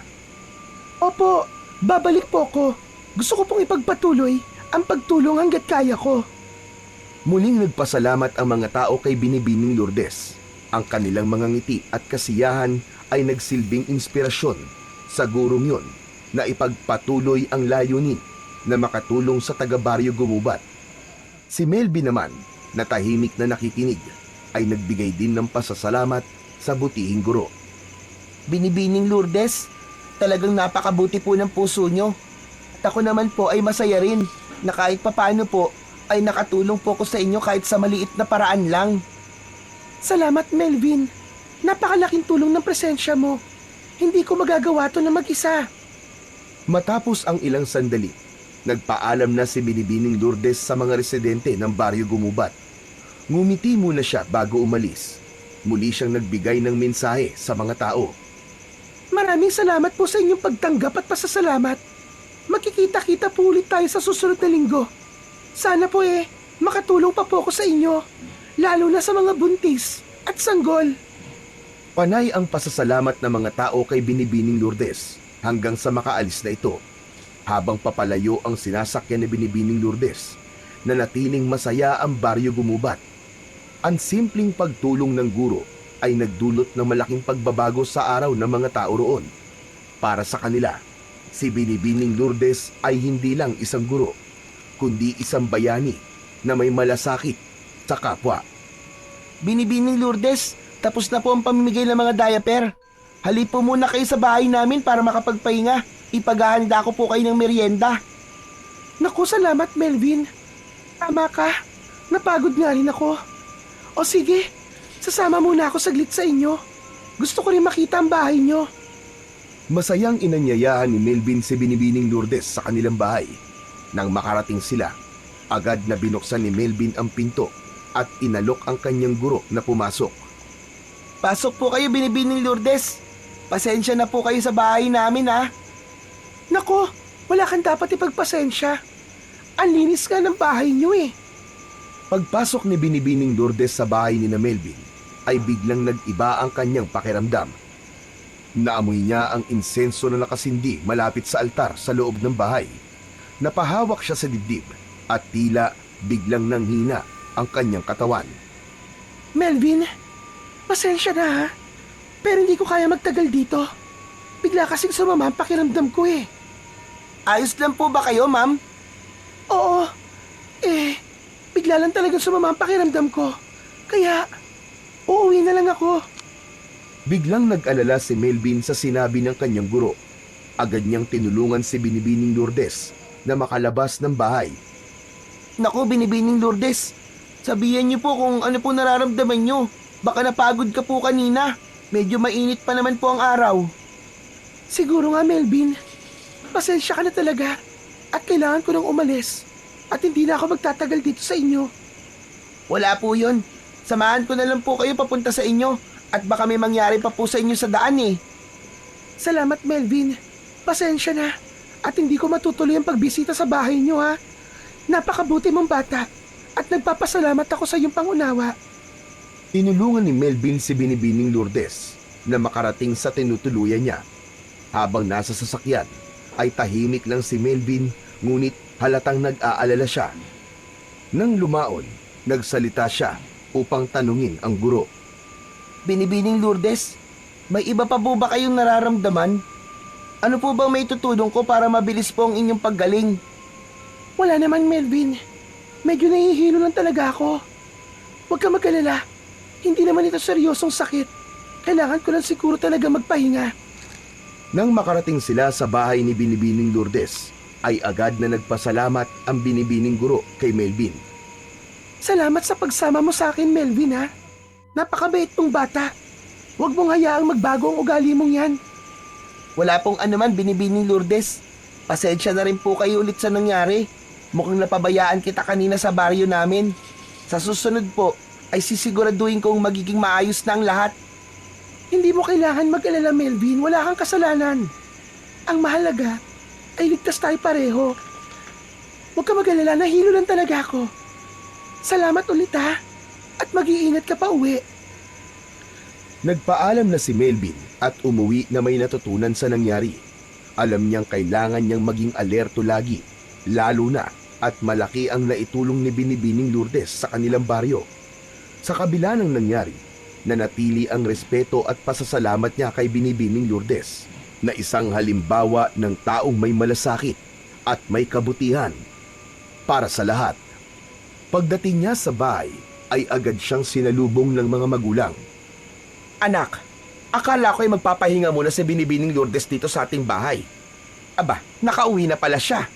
Speaker 4: Opo, babalik po ako. Gusto ko pong ipagpatuloy ang pagtulong hanggat kaya ko.
Speaker 1: Muling nagpasalamat ang mga tao kay Binibining Lourdes. Ang kanilang mga ngiti at kasiyahan ay nagsilbing inspirasyon sa gurong yun na ipagpatuloy ang layunin na makatulong sa taga-baryo Gumubat. Si Melvin naman, na tahimik na nakikinig, ay nagbigay din ng pasasalamat sa butihing guro.
Speaker 2: Binibining Lourdes, talagang napakabuti po ng puso nyo. At ako naman po ay masaya rin na kahit papano po ay nakatulong po ko sa inyo kahit sa maliit na paraan lang.
Speaker 4: Salamat, Melvin. Napakalaking tulong ng presensya mo. Hindi ko magagawa to na mag-isa.
Speaker 1: Matapos ang ilang sandali, nagpaalam na si Binibining Lourdes sa mga residente ng baryo Gumubat. Ngumiti muna siya bago umalis. Muli siyang nagbigay ng mensahe sa mga tao.
Speaker 4: Maraming salamat po sa inyong pagtanggap at pasasalamat. Magkikita-kita po ulit tayo sa susunod na linggo. Sana po makatulong pa po ako sa inyo. Lalo na sa mga buntis at sanggol.
Speaker 1: Panay ang pasasalamat ng mga tao kay Binibining Lourdes hanggang sa makaalis na ito. Habang papalayo ang sinasakyan ni Binibining Lourdes, nanatiling masaya ang baryo Gumubat. Ang simpleng pagtulong ng guro ay nagdulot ng malaking pagbabago sa araw ng mga tao roon. Para sa kanila, si Binibining Lourdes ay hindi lang isang guro, kundi isang bayani na may malasakit sa kapwa.
Speaker 2: Binibining Lourdes, tapos na po ang pamimigay ng mga diaper. Halip po muna kayo sa bahay namin para makapagpahinga. Ipaghahanda ko po kayo ng merienda.
Speaker 4: Naku, salamat, Melvin. Tama ka. Napagod nga rin ako. O sige, sasama muna ako saglit sa inyo. Gusto ko rin makita ang bahay nyo.
Speaker 1: Masayang inanyayahan ni Melvin si Binibining Lourdes sa kanilang bahay. Nang makarating sila, agad na binuksan ni Melvin ang pinto at inalok ang kanyang guro na pumasok.
Speaker 2: Pasok po kayo, Binibining Lourdes. Pasensya na po kayo sa bahay namin, ha.
Speaker 4: Nako, wala kang dapat ipagpasensya. Ang linis nga ng bahay nyo
Speaker 1: Pagpasok ni Binibining Lourdes sa bahay ni na Melvin, ay biglang nag-iba ang kanyang pakiramdam. Naamoy niya ang insenso na nakasindi malapit sa altar sa loob ng bahay. Napahawak siya sa dibdib at tila biglang nanghina ang kanyang katawan.
Speaker 4: Melvin, pasensya na ha. Pero hindi ko kaya magtagal dito. Bigla kasing sumama ang pakiramdam ko
Speaker 2: Ayos lang po ba kayo, ma'am?
Speaker 4: Oo. Bigla lang talagang sumama ang pakiramdam ko. Kaya, uuwi na lang ako.
Speaker 1: Biglang nag-alala si Melvin sa sinabi ng kanyang guro. Agad niyang tinulungan si Binibining Lourdes na makalabas ng bahay.
Speaker 2: Naku, Binibining Lourdes. Sabihan niyo po kung ano po nararamdaman niyo. Baka napagod ka po kanina. Medyo mainit pa naman po ang araw.
Speaker 4: Siguro nga, Melvin. Pasensya ka na talaga. At kailangan ko nang umalis. At hindi na ako magtatagal dito sa inyo.
Speaker 2: Wala po yun. Samahan ko na lang po kayo papunta sa inyo. At baka may mangyari pa po sa inyo sa daan
Speaker 4: Salamat, Melvin. Pasensya na. At hindi ko matutuloy ang pagbisita sa bahay niyo, ha. Napakabuti mong bata. At nagpapasalamat ako sa iyong pangunawa.
Speaker 1: Tinulungan ni Melvin si Binibining Lourdes na makarating sa tinutuluyan niya. Habang nasa sasakyan, ay tahimik lang si Melvin, ngunit halatang nag-aalala siya. Nang lumaon, nagsalita siya upang tanungin ang guro.
Speaker 2: Binibining Lourdes, may iba pa po ba kayong nararamdaman? Ano po bang may tutulong ko para mabilis po ang inyong paggaling?
Speaker 4: Wala naman, Melvin. Medyo nahihilo lang talaga ako. Huwag ka mag-alala. Hindi naman ito seryosong sakit. Kailangan ko lang siguro talaga magpahinga.
Speaker 1: Nang makarating sila sa bahay ni Binibining Lourdes, ay agad na nagpasalamat ang Binibining guro kay Melvin.
Speaker 4: Salamat sa pagsama mo sa akin, Melvin, ha. Napakabait mong bata. Huwag mong hayaang magbago ang ugali mong yan.
Speaker 2: Wala pong anuman, Binibining Lourdes. Pasensya na rin po kayo ulit sa nangyari. Mukhang napabayaan kita kanina sa baryo namin. Sa susunod po, ay sisiguraduhin kong magiging maayos na ang lahat.
Speaker 4: Hindi mo kailangan mag-alala, Melvin. Wala kang kasalanan. Ang mahalaga ay ligtas tayo pareho. Huwag ka mag-alala, nahilo lang talaga ako. Salamat ulit, ha. At mag-iingat ka pa uwi.
Speaker 1: Nagpaalam na si Melvin at umuwi na may natutunan sa nangyari. Alam niyang kailangan niyang maging alerto lagi, lalo na at malaki ang naitulong ni Binibining Lourdes sa kanilang baryo. Sa kabila ng nangyari, nanatili ang respeto at pasasalamat niya kay Binibining Lourdes na isang halimbawa ng taong may malasakit at may kabutihan para sa lahat. Pagdating niya sa bahay ay agad siyang sinalubong ng mga magulang.
Speaker 5: Anak, akala ko ay magpapahinga muna si Binibining Lourdes dito sa ating bahay. Aba, nakauwi na pala siya.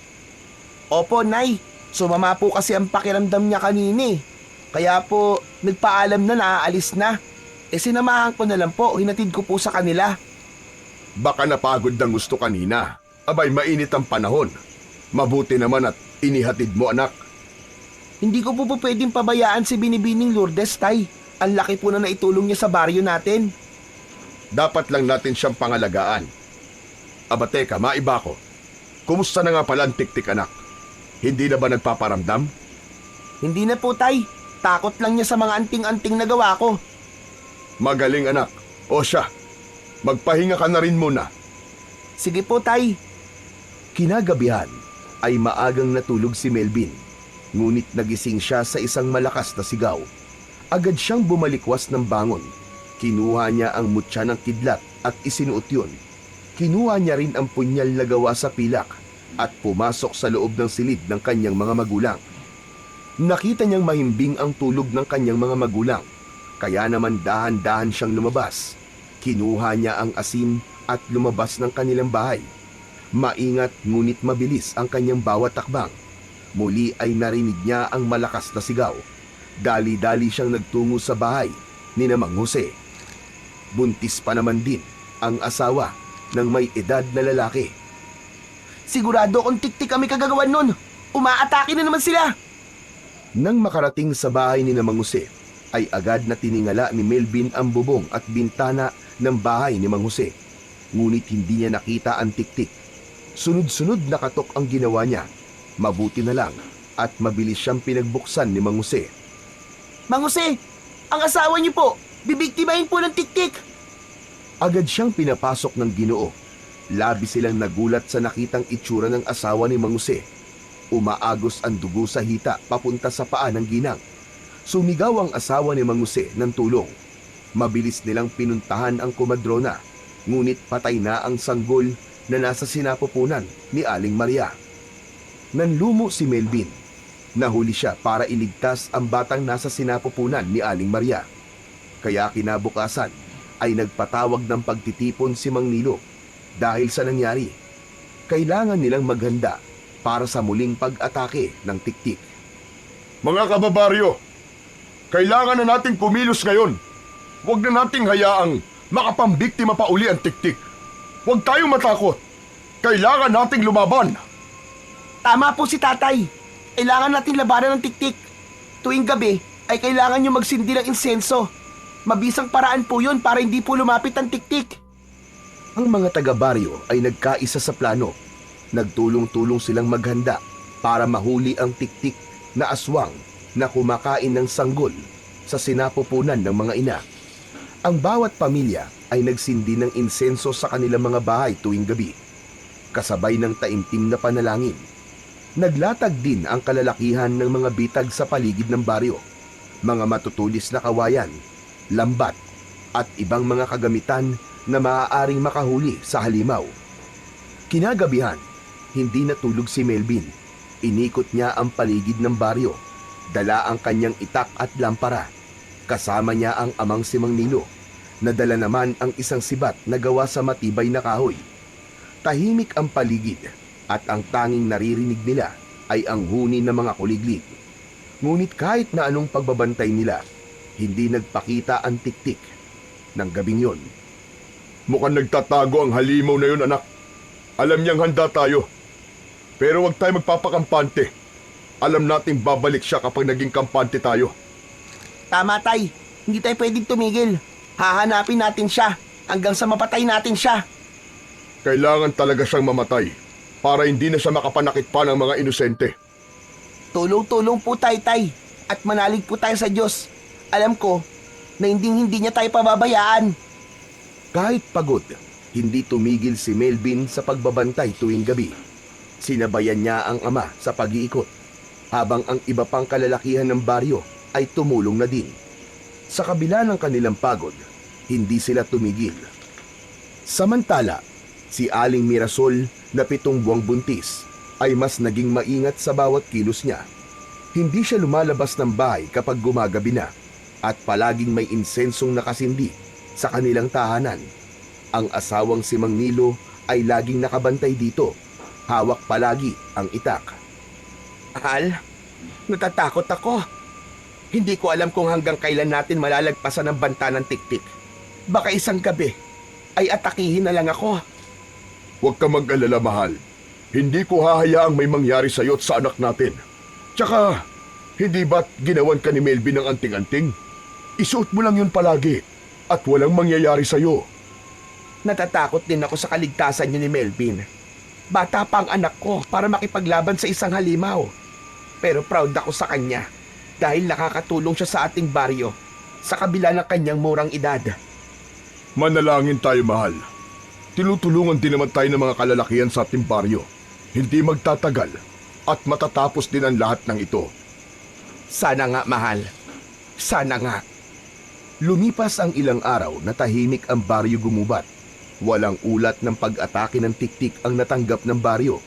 Speaker 2: Opo, Nay. Sumama po kasi ang pakiramdam niya kanina eh. Kaya po, nagpaalam na naaalis na. Sinamahan ko na lang po, hinatid ko po sa kanila.
Speaker 3: Baka napagod ng gusto kanina. Abay, mainit ang panahon. Mabuti naman at inihatid mo, anak.
Speaker 2: Hindi ko po pwedeng pabayaan si Binibining Lourdes, Tay. Ang laki po na naitulong niya sa baryo natin.
Speaker 3: Dapat lang natin siyang pangalagaan. Aba teka, maiba ko. Kumusta na nga pala ang tiktik, anak? Hindi na ba nagpaparamdam?
Speaker 2: Hindi na po, Tay. Takot lang niya sa mga anting-anting na gawa ko.
Speaker 3: Magaling, anak. O siya, magpahinga ka na rin muna.
Speaker 2: Sige po, Tay.
Speaker 1: Kinagabihan ay maagang natulog si Melvin, ngunit nagising siya sa isang malakas na sigaw. Agad siyang bumalikwas ng bangon. Kinuha niya ang mutya ng kidlat at isinuot yun. Kinuha niya rin ang punyal na gawa sa pilak at pumasok sa loob ng silid ng kanyang mga magulang. Nakita niyang mahimbing ang tulog ng kanyang mga magulang, kaya naman dahan-dahan siyang lumabas. Kinuha niya ang asin at lumabas ng kanilang bahay. Maingat ngunit mabilis ang kanyang bawat takbang. Muli ay narinig niya ang malakas na sigaw. Dali-dali siyang nagtungo sa bahay ni Mang Jose. Buntis pa naman din ang asawa ng may edad na lalaki.
Speaker 2: Sigurado kung tiktik kami kagagawan nun. Umaatake na naman sila.
Speaker 1: Nang makarating sa bahay ni Mang Jose, ay agad na tiningala ni Melvin ang bubong at bintana ng bahay ni Mang Jose. Ngunit hindi niya nakita ang tiktik. Sunod-sunod na katok ang ginawa niya. Mabuti na lang at mabilis siyang pinagbuksan ni Mang Jose.
Speaker 2: Mang Jose, ang asawa niyo po, bibiktimahin po ng tiktik.
Speaker 1: Agad siyang pinapasok ng Ginoo. Labi silang nagulat sa nakitang itsura ng asawa ni Mang Jose. Umaagos ang dugo sa hita papunta sa paa ng ginang. Sumigaw ang asawa ni Mang Jose ng tulong. Mabilis nilang pinuntahan ang komadrona, ngunit patay na ang sanggol na nasa sinapupunan ni Aling Maria. Nanlumo si Melvin. Nahuli siya para iligtas ang batang nasa sinapupunan ni Aling Maria. Kaya kinabukasan ay nagpatawag ng pagtitipon si Mang Nilo. Dahil sa nangyari, kailangan nilang maghanda para sa muling pag-atake ng tiktik.
Speaker 3: Mga kababaryo, kailangan na nating kumilos ngayon. Huwag na nating hayaang makapambiktima pa uli ang tiktik. Huwag tayong matakot. Kailangan nating lumaban.
Speaker 2: Tama po si Tatay. Kailangan natin labanan ng tiktik. Tuwing gabi ay kailangan nyo magsindi ng insenso. Mabisang paraan po yun para hindi po lumapit ang tiktik.
Speaker 1: Ang mga taga-baryo ay nagkaisa sa plano. Nagtulong-tulong silang maghanda para mahuli ang tiktik na aswang na kumakain ng sanggol sa sinapupunan ng mga ina. Ang bawat pamilya ay nagsindi ng insenso sa kanilang mga bahay tuwing gabi. Kasabay ng taimtim na panalangin, naglatag din ang kalalakihan ng mga bitag sa paligid ng baryo, mga matutulis na kawayan, lambat, at ibang mga kagamitan na maaaring makahuli sa halimaw. Kinagabihan, hindi natulog si Melvin. Inikot niya ang paligid ng baryo. Dala ang kanyang itak at lampara. Kasama niya ang amang si Mang Nilo. Nadala naman ang isang sibat na gawa sa matibay na kahoy. Tahimik ang paligid at ang tanging naririnig nila ay ang huni ng mga kuliglig. Ngunit kahit na anong pagbabantay nila, hindi nagpakita ang tiktik ng gabing yon.
Speaker 3: Mukhang nagtatago ang halimaw na yun, anak. Alam niyang handa tayo. Pero huwag tayo magpapakampante. Alam nating babalik siya kapag naging kampante tayo.
Speaker 2: Tama, Tay. Hindi tayo pwedeng tumigil. Hahanapin natin siya hanggang sa mapatay natin siya.
Speaker 3: Kailangan talaga siyang mamatay para hindi na siya makapanakit pa ng mga inosente.
Speaker 2: Tulong-tulong po tayo, Tay. At manalig po tayo sa Diyos. Alam ko na hindi niya tayo pababayaan.
Speaker 1: Kahit pagod, hindi tumigil si Melvin sa pagbabantay tuwing gabi. Sinabayan niya ang ama sa pag-iikot, habang ang iba pang kalalakihan ng baryo ay tumulong na din. Sa kabila ng kanilang pagod, hindi sila tumigil. Samantala, si Aling Mirasol na 7 buwang buntis ay mas naging maingat sa bawat kilos niya. Hindi siya lumalabas ng bahay kapag gumagabi na at palaging may insensong nakasindi sa kanilang tahanan. Ang asawang si Mang Nilo ay laging nakabantay dito, hawak palagi ang itak.
Speaker 5: Mahal, natatakot ako. Hindi ko alam kung hanggang kailan natin malalagpasan ang banta ng tiktik. Baka isang gabi ay atakihin na lang ako.
Speaker 3: Huwag ka mag-alala, mahal. Hindi ko hahayaang may mangyari sa'yo at sa anak natin. Tsaka, hindi ba't ginawan ka ni Melvin ng anting-anting? Isuot mo lang yun palagi at walang mangyayari sa'yo.
Speaker 5: Natatakot din ako sa kaligtasan niyo ni Melvin. Bata pa ang anak ko para makipaglaban sa isang halimaw. Pero proud ako sa kanya dahil nakakatulong siya sa ating baryo sa kabila ng kanyang murang edad.
Speaker 3: Manalangin tayo, mahal. Tinutulungan din naman tayo ng mga kalalakihan sa ating baryo. Hindi magtatagal at matatapos din ang lahat ng ito.
Speaker 5: Sana nga, mahal. Sana nga.
Speaker 1: Lumipas ang ilang araw na tahimik ang baryo gumubat. Walang ulat ng pag-atake ng tiktik ang natanggap ng baryo.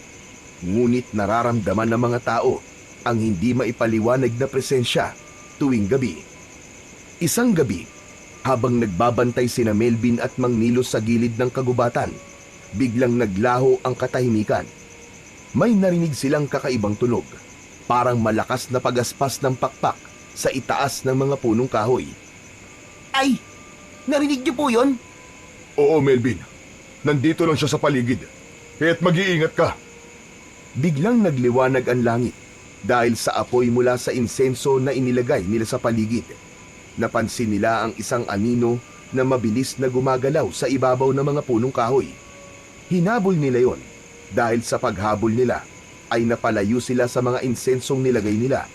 Speaker 1: Ngunit nararamdaman ng mga tao ang hindi maipaliwanag na presensya tuwing gabi. Isang gabi, habang nagbabantay sina Melvin at Mang Nilo sa gilid ng kagubatan, biglang naglaho ang katahimikan. May narinig silang kakaibang tunog, parang malakas na pagaspas ng pakpak sa itaas ng mga punong kahoy.
Speaker 2: Ay, narinig niyo po yun?
Speaker 3: Oo, Melvin. Nandito lang siya sa paligid. Kaya't mag-iingat ka.
Speaker 1: Biglang nagliwanag ang langit dahil sa apoy mula sa insenso na inilagay nila sa paligid. Napansin nila ang isang anino na mabilis na gumagalaw sa ibabaw ng mga punong kahoy. Hinabol nila yon dahil sa paghabol nila ay napalayo sila sa mga insensong nilagay nila.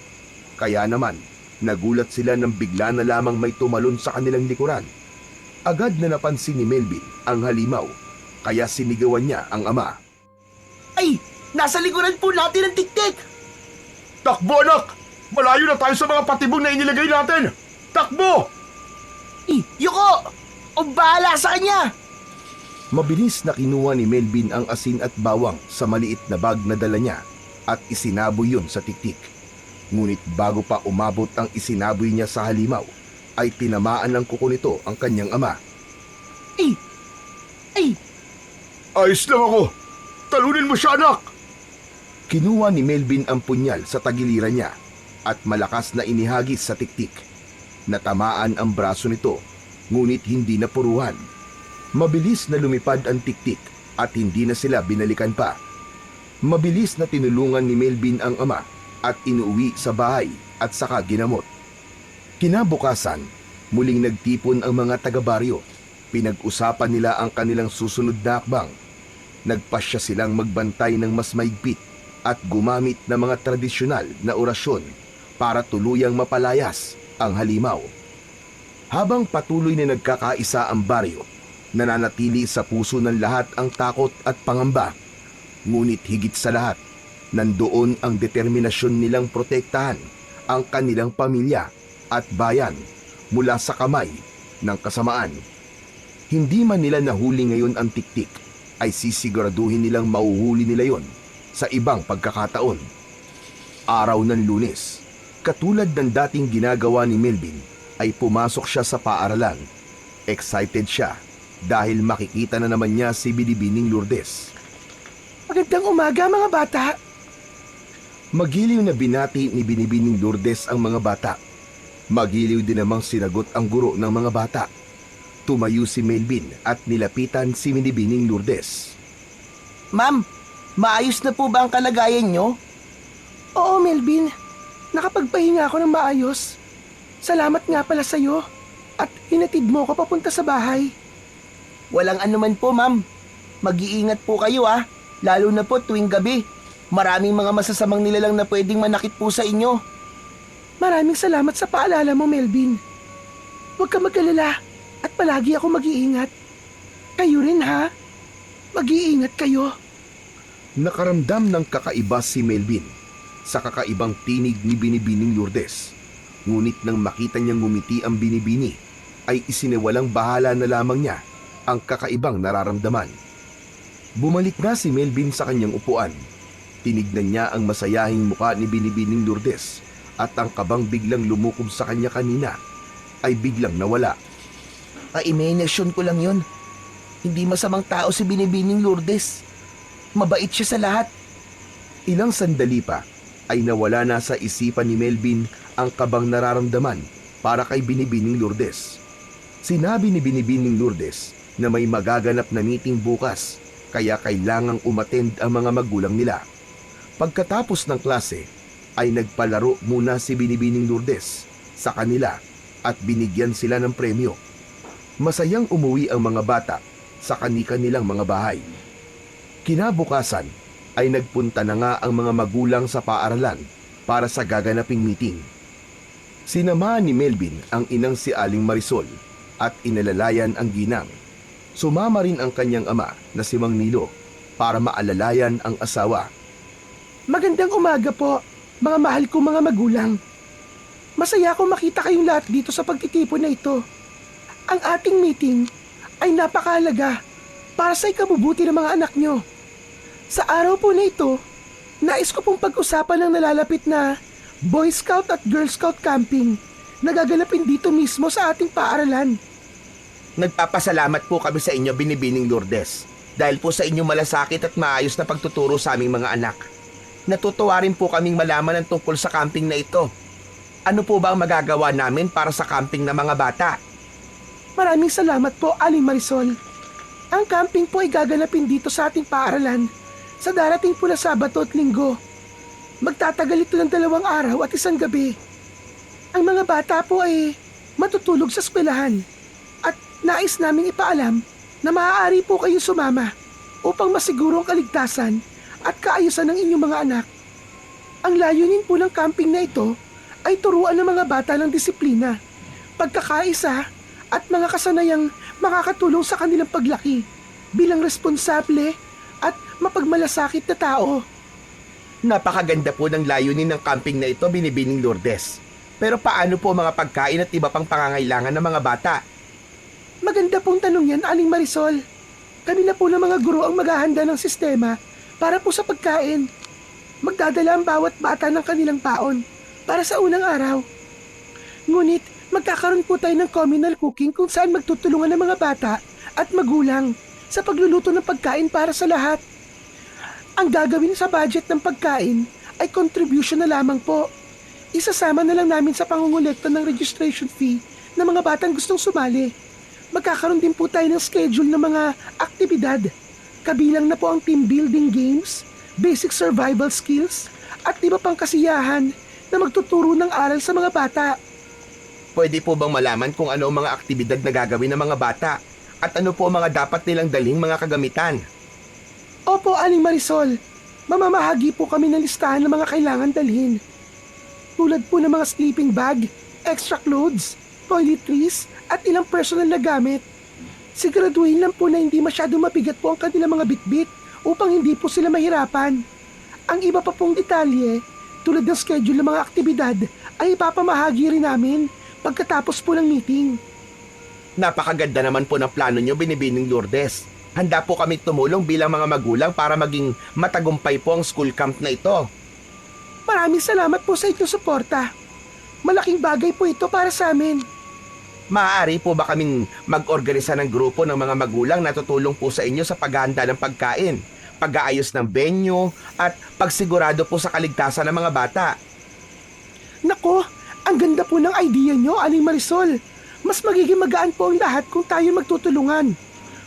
Speaker 1: Kaya naman, nagulat sila nang bigla na lamang may tumalon sa kanilang likuran. Agad na napansin ni Melvin ang halimaw, kaya sinigawan niya ang ama.
Speaker 2: Ay, nasa likuran po natin ang tiktik!
Speaker 3: Takbo, anak! Malayo na tayo sa mga patibong na inilagay natin! Takbo!
Speaker 2: Yuko! O bahala sa kanya!
Speaker 1: Mabilis na kinuha ni Melvin ang asin at bawang sa maliit na bag na dala niya at isinaboy yun sa tiktik. Ngunit bago pa umabot ang isinaboy niya sa halimaw, ay tinamaan ng kuko nito ang kanyang ama.
Speaker 2: Ay!
Speaker 3: Ayos lang ako! Talunin mo siya, anak!
Speaker 1: Kinuha ni Melvin ang punyal sa tagiliran niya at malakas na inihagis sa tiktik. Natamaan ang braso nito, ngunit hindi napuruhan. Mabilis na lumipad ang tiktik at hindi na sila binalikan pa. Mabilis na tinulungan ni Melvin ang ama at inuwi sa bahay at saka ginamot. Kinabukasan, muling nagtipon ang mga taga-baryo. Pinag-usapan nila ang kanilang susunod na hakbang. Nagpasya silang magbantay ng mas maigpit at gumamit ng mga tradisyonal na orasyon para tuluyang mapalayas ang halimaw. Habang patuloy na nagkakaisa ang baryo, nananatili sa puso ng lahat ang takot at pangamba. Ngunit higit sa lahat, nandoon ang determinasyon nilang protektahan ang kanilang pamilya at bayan mula sa kamay ng kasamaan. Hindi man nila nahuli ngayon ang tiktik, ay sisiguraduhin nilang mauhuli nila yon sa ibang pagkakataon. Araw ng Lunes, katulad ng dating ginagawa ni Melvin, ay pumasok siya sa paaralan. Excited siya dahil makikita na naman niya si Binibining Lourdes.
Speaker 4: Magandang umaga mga bata.
Speaker 1: Magiliw na binati ni Binibining Lourdes ang mga bata. Magiliw din namang sinagot ang guro ng mga bata. Tumayo si Melvin at nilapitan si Binibining Lourdes.
Speaker 2: Ma'am, maayos na po ba ang kalagayan nyo?
Speaker 4: Oo, Melvin. Nakapagpahinga ako ng maayos. Salamat nga pala sa'yo. At hinatid mo ko papunta sa bahay.
Speaker 2: Walang anuman po, ma'am. Mag-iingat po kayo, lalo na po tuwing gabi. Maraming mga masasamang nilalang na pwedeng manakit po sa inyo.
Speaker 4: Maraming salamat sa paalala mo, Melvin. Huwag ka mag-alala at palagi ako mag-iingat. Kayo rin, ha? Mag-iingat kayo.
Speaker 1: Nakaramdam ng kakaiba si Melvin sa kakaibang tinig ni Binibining Lourdes. Ngunit nang makita niyang ngumiti ang binibini, ay isiniwalang bahala na lamang niya ang kakaibang nararamdaman. Bumalik nga si Melvin sa kanyang upuan. Tinignan niya ang masayahing muka ni Binibining Lourdes at ang kabang biglang lumukob sa kanya kanina ay biglang nawala.
Speaker 2: Imagination ko lang yun. Hindi masamang tao si Binibining Lourdes. Mabait siya sa lahat.
Speaker 1: Ilang sandali pa ay nawala na sa isipan ni Melvin ang kabang nararamdaman para kay Binibining Lourdes. Sinabi ni Binibining Lourdes na may magaganap na meeting bukas kaya kailangang umattend ang mga magulang nila. Pagkatapos ng klase ay nagpalaro muna si Binibining Lourdes sa kanila at binigyan sila ng premyo. Masayang umuwi ang mga bata sa kani-kanilang mga bahay. Kinabukasan ay nagpunta na nga ang mga magulang sa paaralan para sa gaganaping meeting. Sinamahan ni Melvin ang inang si Aling Marisol at inalalayan ang ginang. Sumama rin ang kanyang ama na si Mang Nilo para maalalayan ang asawa.
Speaker 4: Magandang umaga po, mga mahal kong mga magulang. Masaya akong makita kayong lahat dito sa pagtitipon na ito. Ang ating meeting ay napakahalaga para sa ikabubuti ng mga anak nyo. Sa araw po na ito, nais ko pong pag-usapan ang nalalapit na Boy Scout at Girl Scout camping na gaganapin dito mismo sa ating paaralan.
Speaker 5: Nagpapasalamat po kami sa inyo, Binibining Lourdes, dahil po sa inyong malasakit at maayos na pagtuturo sa aming mga anak. Natutuwa rin po kaming malaman ang tungkol sa camping na ito. Ano po ba ang magagawa namin para sa camping ng mga bata?
Speaker 4: Maraming salamat po, Aling Marisol. Ang camping po ay gaganapin dito sa ating paaralan sa darating po na Sabado at Linggo. Magtatagal ito ng 2 araw at 1 gabi. Ang mga bata po ay matutulog sa eskwelahan at nais naming ipaalam na maaari po kayong sumama upang masiguro ang kaligtasan at kaayusan ng inyong mga anak. Ang layunin po ng camping na ito ay turuan ng mga bata ng disiplina, pagkakaisa at mga kasanayang makakatulong sa kanilang paglaki bilang responsable at mapagmalasakit na tao.
Speaker 5: Napakaganda po ng layunin ng camping na ito, Binibining Lourdes. Pero paano po mga pagkain at iba pang pangangailangan ng mga bata?
Speaker 4: Maganda pong tanong yan, Aling Marisol. Kami na po ng mga guro ang maghahanda ng sistema para po sa pagkain. Magdadala ang bawat bata ng kanilang paon para sa unang araw. Ngunit magkakaroon po tayo ng communal cooking kung saan magtutulungan ng mga bata at magulang sa pagluluto ng pagkain para sa lahat. Ang gagawin sa budget ng pagkain ay contribution na lamang po. Isasama na lang namin sa pangungulekta ng registration fee ng mga batang gustong sumali. Magkakaroon din po tayo ng schedule ng mga aktibidad. Kabilang na po ang team building games, basic survival skills, at iba pang kasiyahan na magtuturo ng aral sa mga bata.
Speaker 5: Pwede po bang malaman kung ano ang mga aktibidad na gagawin ng mga bata at ano po ang mga dapat nilang dalhin mga kagamitan?
Speaker 4: Opo, Aling Marisol. Mamamahagi po kami ng listahan ng mga kailangan dalhin. Tulad po ng mga sleeping bag, extra clothes, toiletries, at ilang personal na gamit. Siguraduhin lang po na hindi masyadong mabigat po ang kanilang mga bitbit upang hindi po sila mahirapan. Ang iba pa pong detalye, tulad ng schedule ng mga aktibidad, ay ipapamahagi rin namin pagkatapos po ng meeting.
Speaker 5: Napakaganda naman po ng plano nyo, Binibining Lourdes. Handa po kami tumulong bilang mga magulang para maging matagumpay po ang school camp na ito.
Speaker 4: Maraming salamat po sa inyong suporta. Malaking bagay po ito para sa amin.
Speaker 5: Maaari po ba kaming mag-organisa ng grupo ng mga magulang na tutulong po sa inyo sa paghahanda ng pagkain, pag-aayos ng venue, at pagsigurado po sa kaligtasan ng mga bata?
Speaker 4: Nako, ang ganda po ng idea nyo, Aling Marisol. Mas magiging magaan po ang lahat kung tayo magtutulungan.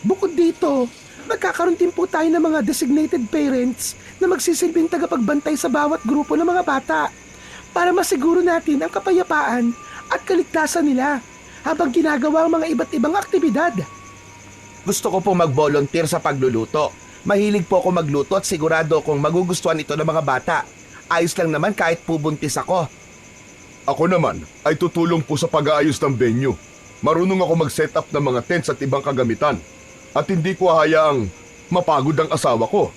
Speaker 4: Bukod dito, magkakaroon din po tayo ng mga designated parents na magsisilbing tagapagbantay sa bawat grupo ng mga bata para masiguro natin ang kapayapaan at kaligtasan nila habang ginagawa ang mga iba't ibang aktibidad.
Speaker 5: Gusto ko po mag-volunteer sa pagluluto. Mahilig po ako magluto at sigurado kong magugustuhan ito ng mga bata. Ayos lang naman kahit pubuntis ako.
Speaker 3: Ako naman ay tutulong po sa pag-aayos ng venue. Marunong ako mag-set up ng mga tents at ibang kagamitan. At hindi ko hayaang mapagod ang asawa ko.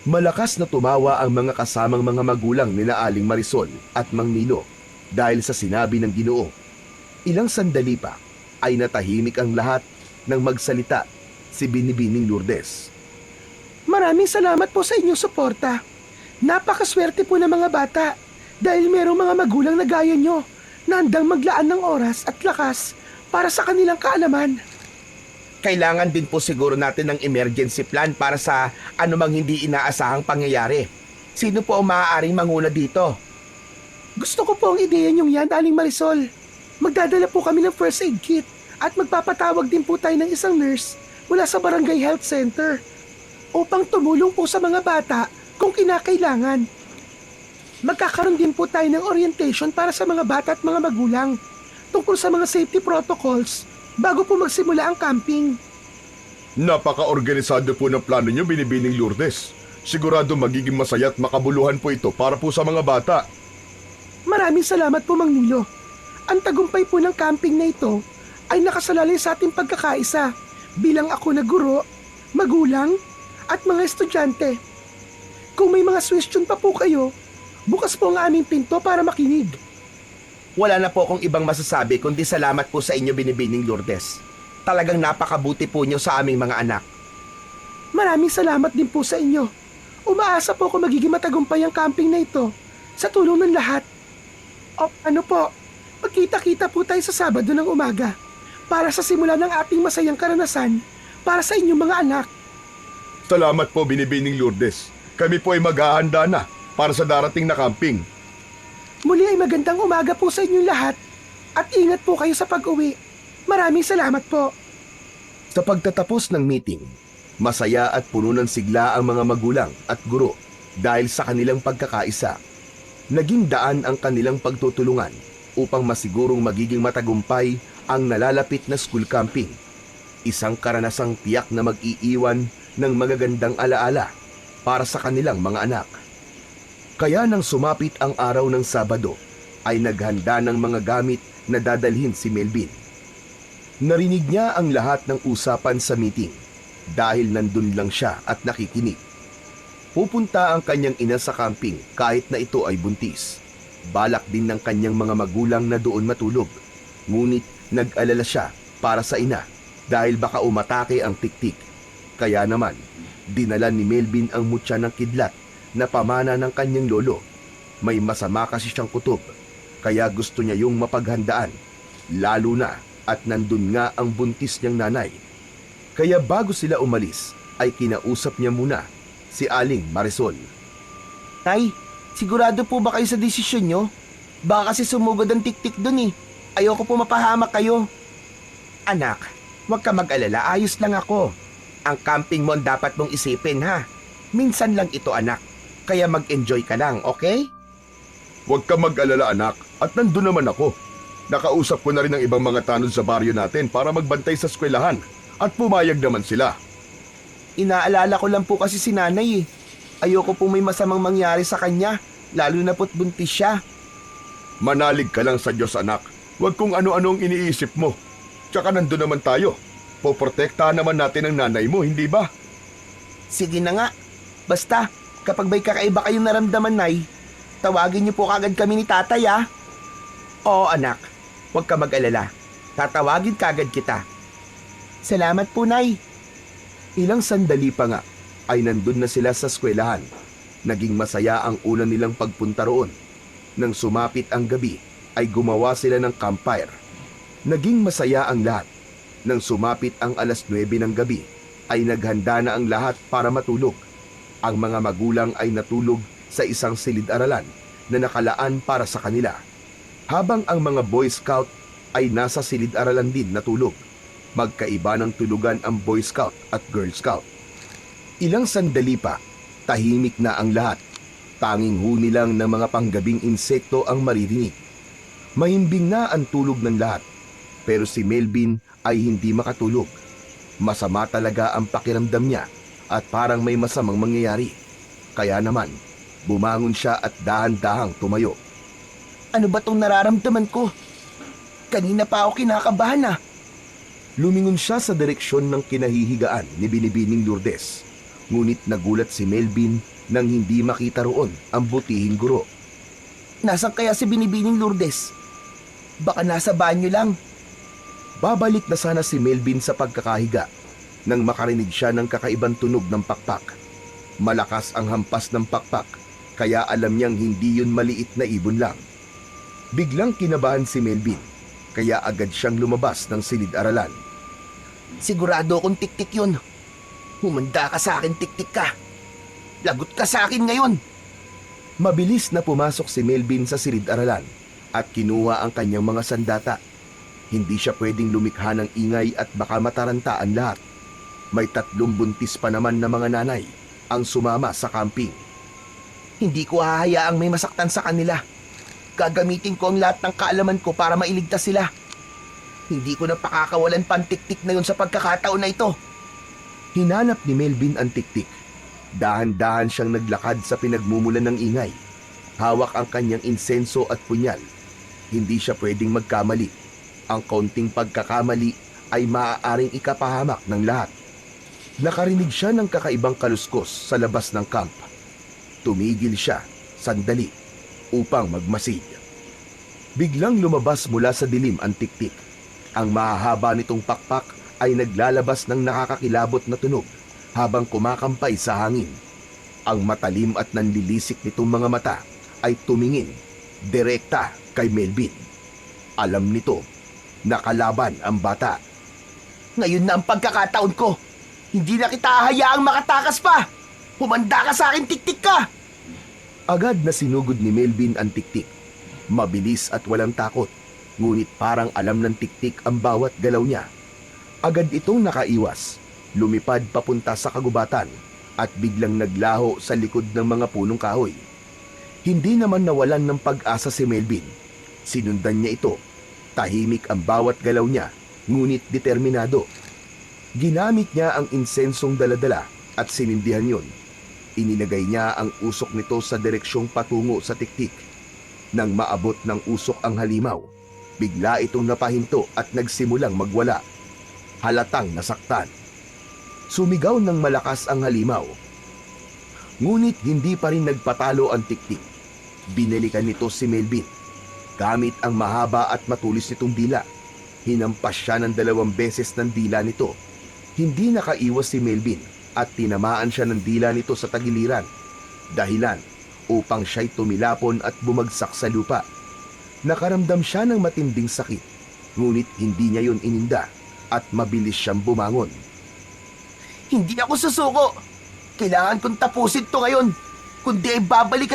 Speaker 1: Malakas na tumawa ang mga kasamang mga magulang nina Aling Marisol at Mang Nilo dahil sa sinabi ng Ginoo. Ilang sandali pa ay natahimik ang lahat nang magsalita si Binibining Lourdes.
Speaker 4: Maraming salamat po sa inyong suporta. Napakaswerte po ng mga bata dahil merong mga magulang na gaya nyo na handang maglaan ng oras at lakas para sa kanilang kaalaman.
Speaker 5: Kailangan din po siguro natin ng emergency plan para sa anumang hindi inaasahang pangyayari. Sino po ang maaaring manguna dito?
Speaker 4: Gusto ko po ang ideya niyong yan, Aling Marisol. Magdadala po kami ng first aid kit at magpapatawag din po tayo ng isang nurse mula sa Barangay Health Center upang tumulong po sa mga bata kung kinakailangan. Magkakaroon din po tayo ng orientation para sa mga bata at mga magulang tungkol sa mga safety protocols bago po magsimula ang camping.
Speaker 3: Napaka-organisado po ng plano niyo, Binibining Lourdes. Sigurado magiging masaya at makabuluhan po ito para po sa mga bata.
Speaker 4: Maraming salamat po, Mang Nilo. Ang tagumpay po ng camping na ito ay nakasalalay sa ating pagkakaisa bilang ako na guro, magulang, at mga estudyante. Kung may mga question pa po kayo, bukas po ang aming pinto para makinig.
Speaker 5: Wala na po akong ibang masasabi kundi salamat po sa inyo, Binibining Lourdes. Talagang napakabuti po niyo sa aming mga anak.
Speaker 4: Maraming salamat din po sa inyo. Umaasa po ako magiging matagumpay ang camping na ito sa tulong ng lahat. O ano po, magkita-kita po tayo sa Sabado ng umaga para sa simula ng ating masayang karanasan para sa inyong mga anak.
Speaker 3: Salamat po, Binibining Lourdes. Kami po ay maghahanda na para sa darating na camping.
Speaker 4: Muli ay magandang umaga po sa inyong lahat at ingat po kayo sa pag-uwi. Maraming salamat po.
Speaker 1: Sa pagtatapos ng meeting, masaya at puno ng sigla ang mga magulang at guro dahil sa kanilang pagkakaisa. Naging daan ang kanilang pagtutulungan upang masigurong magiging matagumpay ang nalalapit na school camping. Isang karanasang tiyak na mag-iiwan ng magagandang alaala para sa kanilang mga anak. Kaya nang sumapit ang araw ng Sabado, ay naghanda ng mga gamit na dadalhin si Melvin. Narinig niya ang lahat ng usapan sa meeting dahil nandun lang siya at nakikinig. Pupunta ang kanyang ina sa camping kahit na ito ay buntis. Balak din ng kanyang mga magulang na doon matulog. Ngunit nag-alala siya para sa ina dahil baka umatake ang tiktik. Kaya naman, dinala ni Melvin ang mutya ng kidlat na pamana ng kanyang lolo. May masama kasi siyang kutob, kaya gusto niya yung mapaghandaan, lalo na at nandun nga ang buntis niyang nanay. Kaya bago sila umalis, ay kinausap niya muna si Aling Marisol.
Speaker 2: Nay, sigurado po ba kayo sa desisyon nyo? Baka kasi sumugod ang tiktik dun eh. Ayoko po mapahamak kayo.
Speaker 5: Anak, huwag ka mag-alala, ayos lang ako. Ang camping mo ang dapat mong isipin, ha? Minsan lang ito, anak. Kaya mag-enjoy ka lang, okay?
Speaker 3: Huwag ka mag-alala, anak, at nandun naman ako. Nakausap ko na rin ang ibang mga tanod sa baryo natin para magbantay sa eskwelahan at pumayag naman sila.
Speaker 2: Inaalala ko lang po kasi si nanay eh. Ayoko po may masamang mangyari sa kanya, lalo na po't buntis siya.
Speaker 3: Manalig ka lang sa Diyos, anak. Huwag kung ano-ano ang iniisip mo. Tsaka nandun naman tayo. Poprotektahan naman natin ang nanay mo, hindi ba?
Speaker 2: Sige na nga. Basta, kapag may kakaiba kayong naramdaman, Nay, tawagin niyo po kagad kami ni tatay ah.
Speaker 5: Oo, anak. Huwag ka mag-alala. Tatawagin kagad kita.
Speaker 2: Salamat po, Nay.
Speaker 1: Ilang sandali pa nga ay nandun na sila sa eskwelahan. Naging masaya ang una nilang pagpunta roon. Nang sumapit ang gabi, ay gumawa sila ng campfire. Naging masaya ang lahat. Nang sumapit ang 9:00 ng gabi, ay naghanda na ang lahat para matulog. Ang mga magulang ay natulog sa isang silid-aralan na nakalaan para sa kanila. Habang ang mga Boy Scout ay nasa silid-aralan din natulog. Magkaiba ng tulugan ang Boy Scout at Girl Scout. Ilang sandali pa, tahimik na ang lahat. Tanging huni lang ng mga panggabing insekto ang maririnig. Mahimbing na ang tulog ng lahat. Pero si Melvin ay hindi makatulog. Masama talaga ang pakiramdam niya at parang may masamang mangyayari. Kaya naman, bumangon siya at dahan-dahang tumayo.
Speaker 2: Ano ba tong nararamdaman ko? Kanina pa ako kinakabahan ah.
Speaker 1: Lumingon siya sa direksyon ng kinahihigaan ni Binibining Lourdes. Ngunit nagulat si Melvin nang hindi makita roon ang butihing guro.
Speaker 2: Nasaan kaya si Binibining Lourdes? Baka nasa banyo lang.
Speaker 1: Babalik na sana si Melvin sa pagkakahiga nang makarinig siya ng kakaibang tunog ng pakpak. Malakas ang hampas ng pakpak, kaya alam niyang hindi yun maliit na ibon lang. Biglang kinabahan si Melvin, kaya agad siyang lumabas ng silid-aralan.
Speaker 2: Sigurado akong tik-tik yun. Humanda ka sa akin, tik-tik ka. Lagot ka sa akin ngayon.
Speaker 1: Mabilis na pumasok si Melvin sa silid-aralan at kinuha ang kanyang mga sandata. Hindi siya pwedeng lumikha ng ingay at baka mataranta ang lahat. May 3 buntis pa naman na mga nanay ang sumama sa camping.
Speaker 2: Hindi ko hahayaang may masaktan sa kanila. Gagamitin ko ang lahat ng kaalaman ko para mailigtas sila. Hindi ko na pakakawalan pa ang tik-tik na yun sa pagkakataon na ito.
Speaker 1: Hinanap ni Melvin ang tiktik. Dahan-dahan siyang naglakad sa pinagmumulan ng ingay. Hawak ang kanyang insenso at punyal. Hindi siya pwedeng magkamali. Ang kaunting pagkakamali ay maaaring ikapahamak ng lahat. Nakarinig siya ng kakaibang kaluskos sa labas ng camp. Tumigil siya, sandali, upang magmasid. Biglang lumabas mula sa dilim ang tiktik. Ang mahahaba nitong pakpak ay naglalabas ng nakakakilabot na tunog habang kumakampay sa hangin. Ang matalim at nanlilisik nitong mga mata ay tumingin direkta kay Melvin. Alam nito, nakalaban ang bata.
Speaker 2: Ngayon na ang pagkakataon ko. Hindi na kita hahayaang makatakas pa. Humanda ka sa akin, tik-tik ka.
Speaker 1: Agad na sinugod ni Melvin ang tiktik. Mabilis at walang takot, ngunit parang alam ng tiktik ang bawat galaw niya. Agad itong nakaiwas, lumipad papunta sa kagubatan at biglang naglaho sa likod ng mga punong kahoy. Hindi naman nawalan ng pag-asa si Melvin. Sinundan niya ito. Tahimik ang bawat galaw niya, ngunit determinado. Ginamit niya ang insensong daladala at sinindihan yon. Ininagay niya ang usok nito sa direksyong patungo sa tiktik. Nang maabot ng usok ang halimaw, bigla itong napahinto at nagsimulang magwala. Halatang nasaktan. Sumigaw ng malakas ang halimaw. Ngunit hindi pa rin nagpatalo ang tiktik. Binalikan nito si Melvin. Gamit ang mahaba at matulis nitong dila, hinampas siya ng 2 beses ng dila nito. Hindi nakaiwas si Melvin at tinamaan siya ng dila nito sa tagiliran. Dahilan upang siya'y tumilapon at bumagsak sa lupa. Nakaramdam siya ng matinding sakit, ngunit hindi niya yun ininda at mabilis siyang bumangon.
Speaker 2: Hindi ako susuko. Kailangan kong tapusin to ngayon. Kundi ay babalik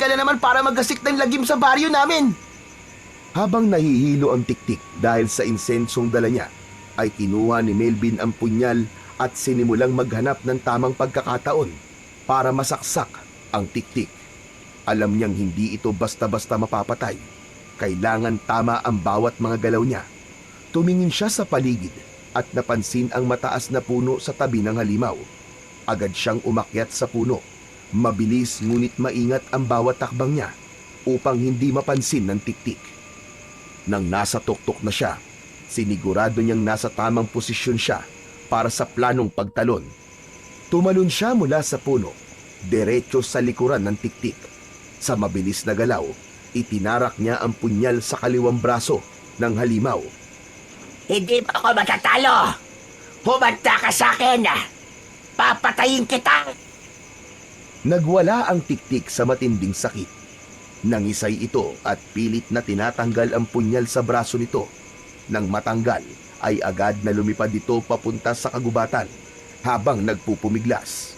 Speaker 2: ka na naman para magasik ng lagim sa baryo namin.
Speaker 1: Habang nahihilo ang tiktik dahil sa insensong dala niya, ay kinuha ni Melvin ang punyal at sinimulang maghanap ng tamang pagkakataon para masaksak ang tiktik. Alam niyang hindi ito basta-basta mapapatay. Kailangan tama ang bawat mga galaw niya. Tumingin siya sa paligid at napansin ang mataas na puno sa tabi ng halimaw. Agad siyang umakyat sa puno. Mabilis ngunit maingat ang bawat takbang niya upang hindi mapansin ng tiktik. Nang nasa tuktok na siya, sinigurado niyang nasa tamang posisyon siya para sa planong pagtalon. Tumalon siya mula sa puno, diretso sa likuran ng tiktik. Sa mabilis na galaw, itinarak niya ang punyal sa kaliwang braso ng halimaw.
Speaker 2: Hindi pa ako matatalo. Humanda ka sa akin. Papatayin kita.
Speaker 1: Nagwala ang tiktik sa matinding sakit. Nangisay ito at pilit na tinatanggal ang punyal sa braso nito. Nang matanggal, ay agad na lumipad ito papunta sa kagubatan habang nagpupumiglas.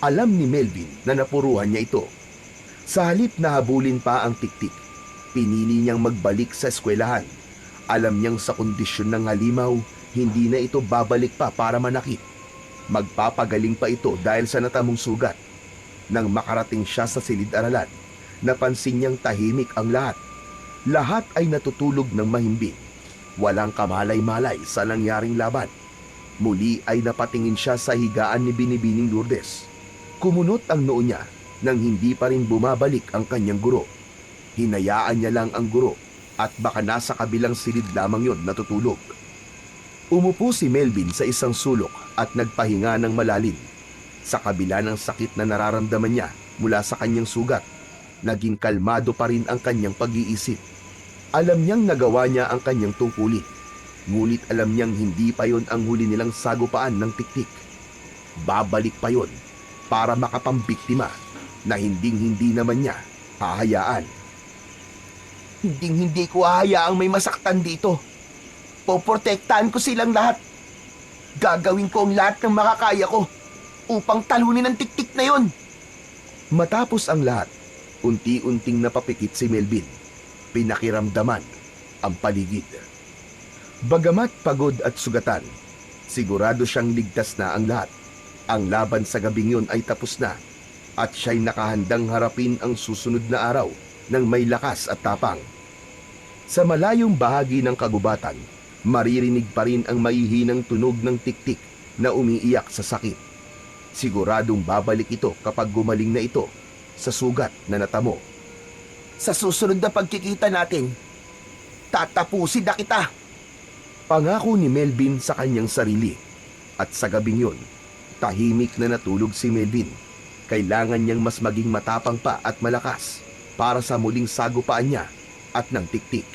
Speaker 1: Alam ni Melvin na napuruhan niya ito. Sa halip na habulin pa ang tiktik, pinili niyang magbalik sa eskwelahan. Alam niyang sa kondisyon ng halimaw, hindi na ito babalik pa para manakit. Magpapagaling pa ito dahil sa natamong sugat. Nang makarating siya sa silid-aralan, napansin niyang tahimik ang lahat. Lahat ay natutulog ng mahimbing. Walang kamalay-malay sa nangyaring laban. Muli ay napatingin siya sa higaan ni Binibining Lourdes. Kumunot ang noo niya nang hindi pa rin bumabalik ang kanyang guro. Hinayaan niya lang ang guro at baka nasa kabilang silid lamang yon natutulog. Umupo si Melvin sa isang sulok at nagpahinga ng malalim. Sa kabila ng sakit na nararamdaman niya mula sa kanyang sugat, naging kalmado pa rin ang kanyang pag-iisip. Alam niyang nagawa niya ang kanyang tungkulin, ngunit alam niyang hindi pa yon ang huli nilang sagupaan ng tiktik. Babalik pa yon para makapambiktima na hinding-hindi naman niya hahayaan.
Speaker 2: Hindi ko hahayaang may masaktan dito. Poprotektahan ko silang lahat. Gagawin ko ang lahat ng makakaya ko upang talunin ang tiktik na yon.
Speaker 1: Matapos ang lahat, unti-unting napapikit si Melvin. Pinakiramdaman ang paligid. Bagamat pagod at sugatan, sigurado siyang ligtas na ang lahat. Ang laban sa gabing yun ay tapos na at siya'y nakahandang harapin ang susunod na araw ng may lakas at tapang. Sa malayong bahagi ng kagubatan, maririnig pa rin ang maihinang tunog ng tiktik na umiiyak sa sakit. Siguradong babalik ito kapag gumaling na ito sa sugat na natamo.
Speaker 2: Sa susunod na pagkikita natin, tatapusin na kita.
Speaker 1: Pangako ni Melvin sa kanyang sarili. At sa gabing yun, tahimik na natulog si Melvin. Kailangan niyang mas maging matapang pa at malakas para sa muling sagupaan niya at ng tiktik.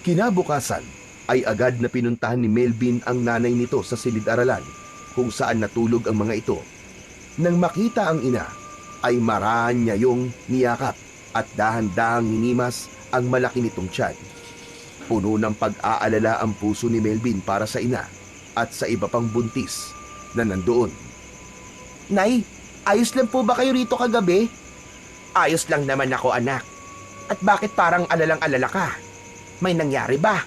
Speaker 1: Kinabukasan ay agad na pinuntahan ni Melvin ang nanay nito sa silid-aralan kung saan natulog ang mga ito. Nang makita ang ina, ay marahan niya yung niyakap at dahan-dahang hinimas ang malaki nitong tiyan. Puno ng pag-aalala ang puso ni Melvin para sa ina at sa iba pang buntis na nandoon.
Speaker 2: Nay, ayos lang po ba kayo rito kagabi?
Speaker 5: Ayos lang naman ako, anak. At bakit parang alalang-alala ka? May nangyari ba?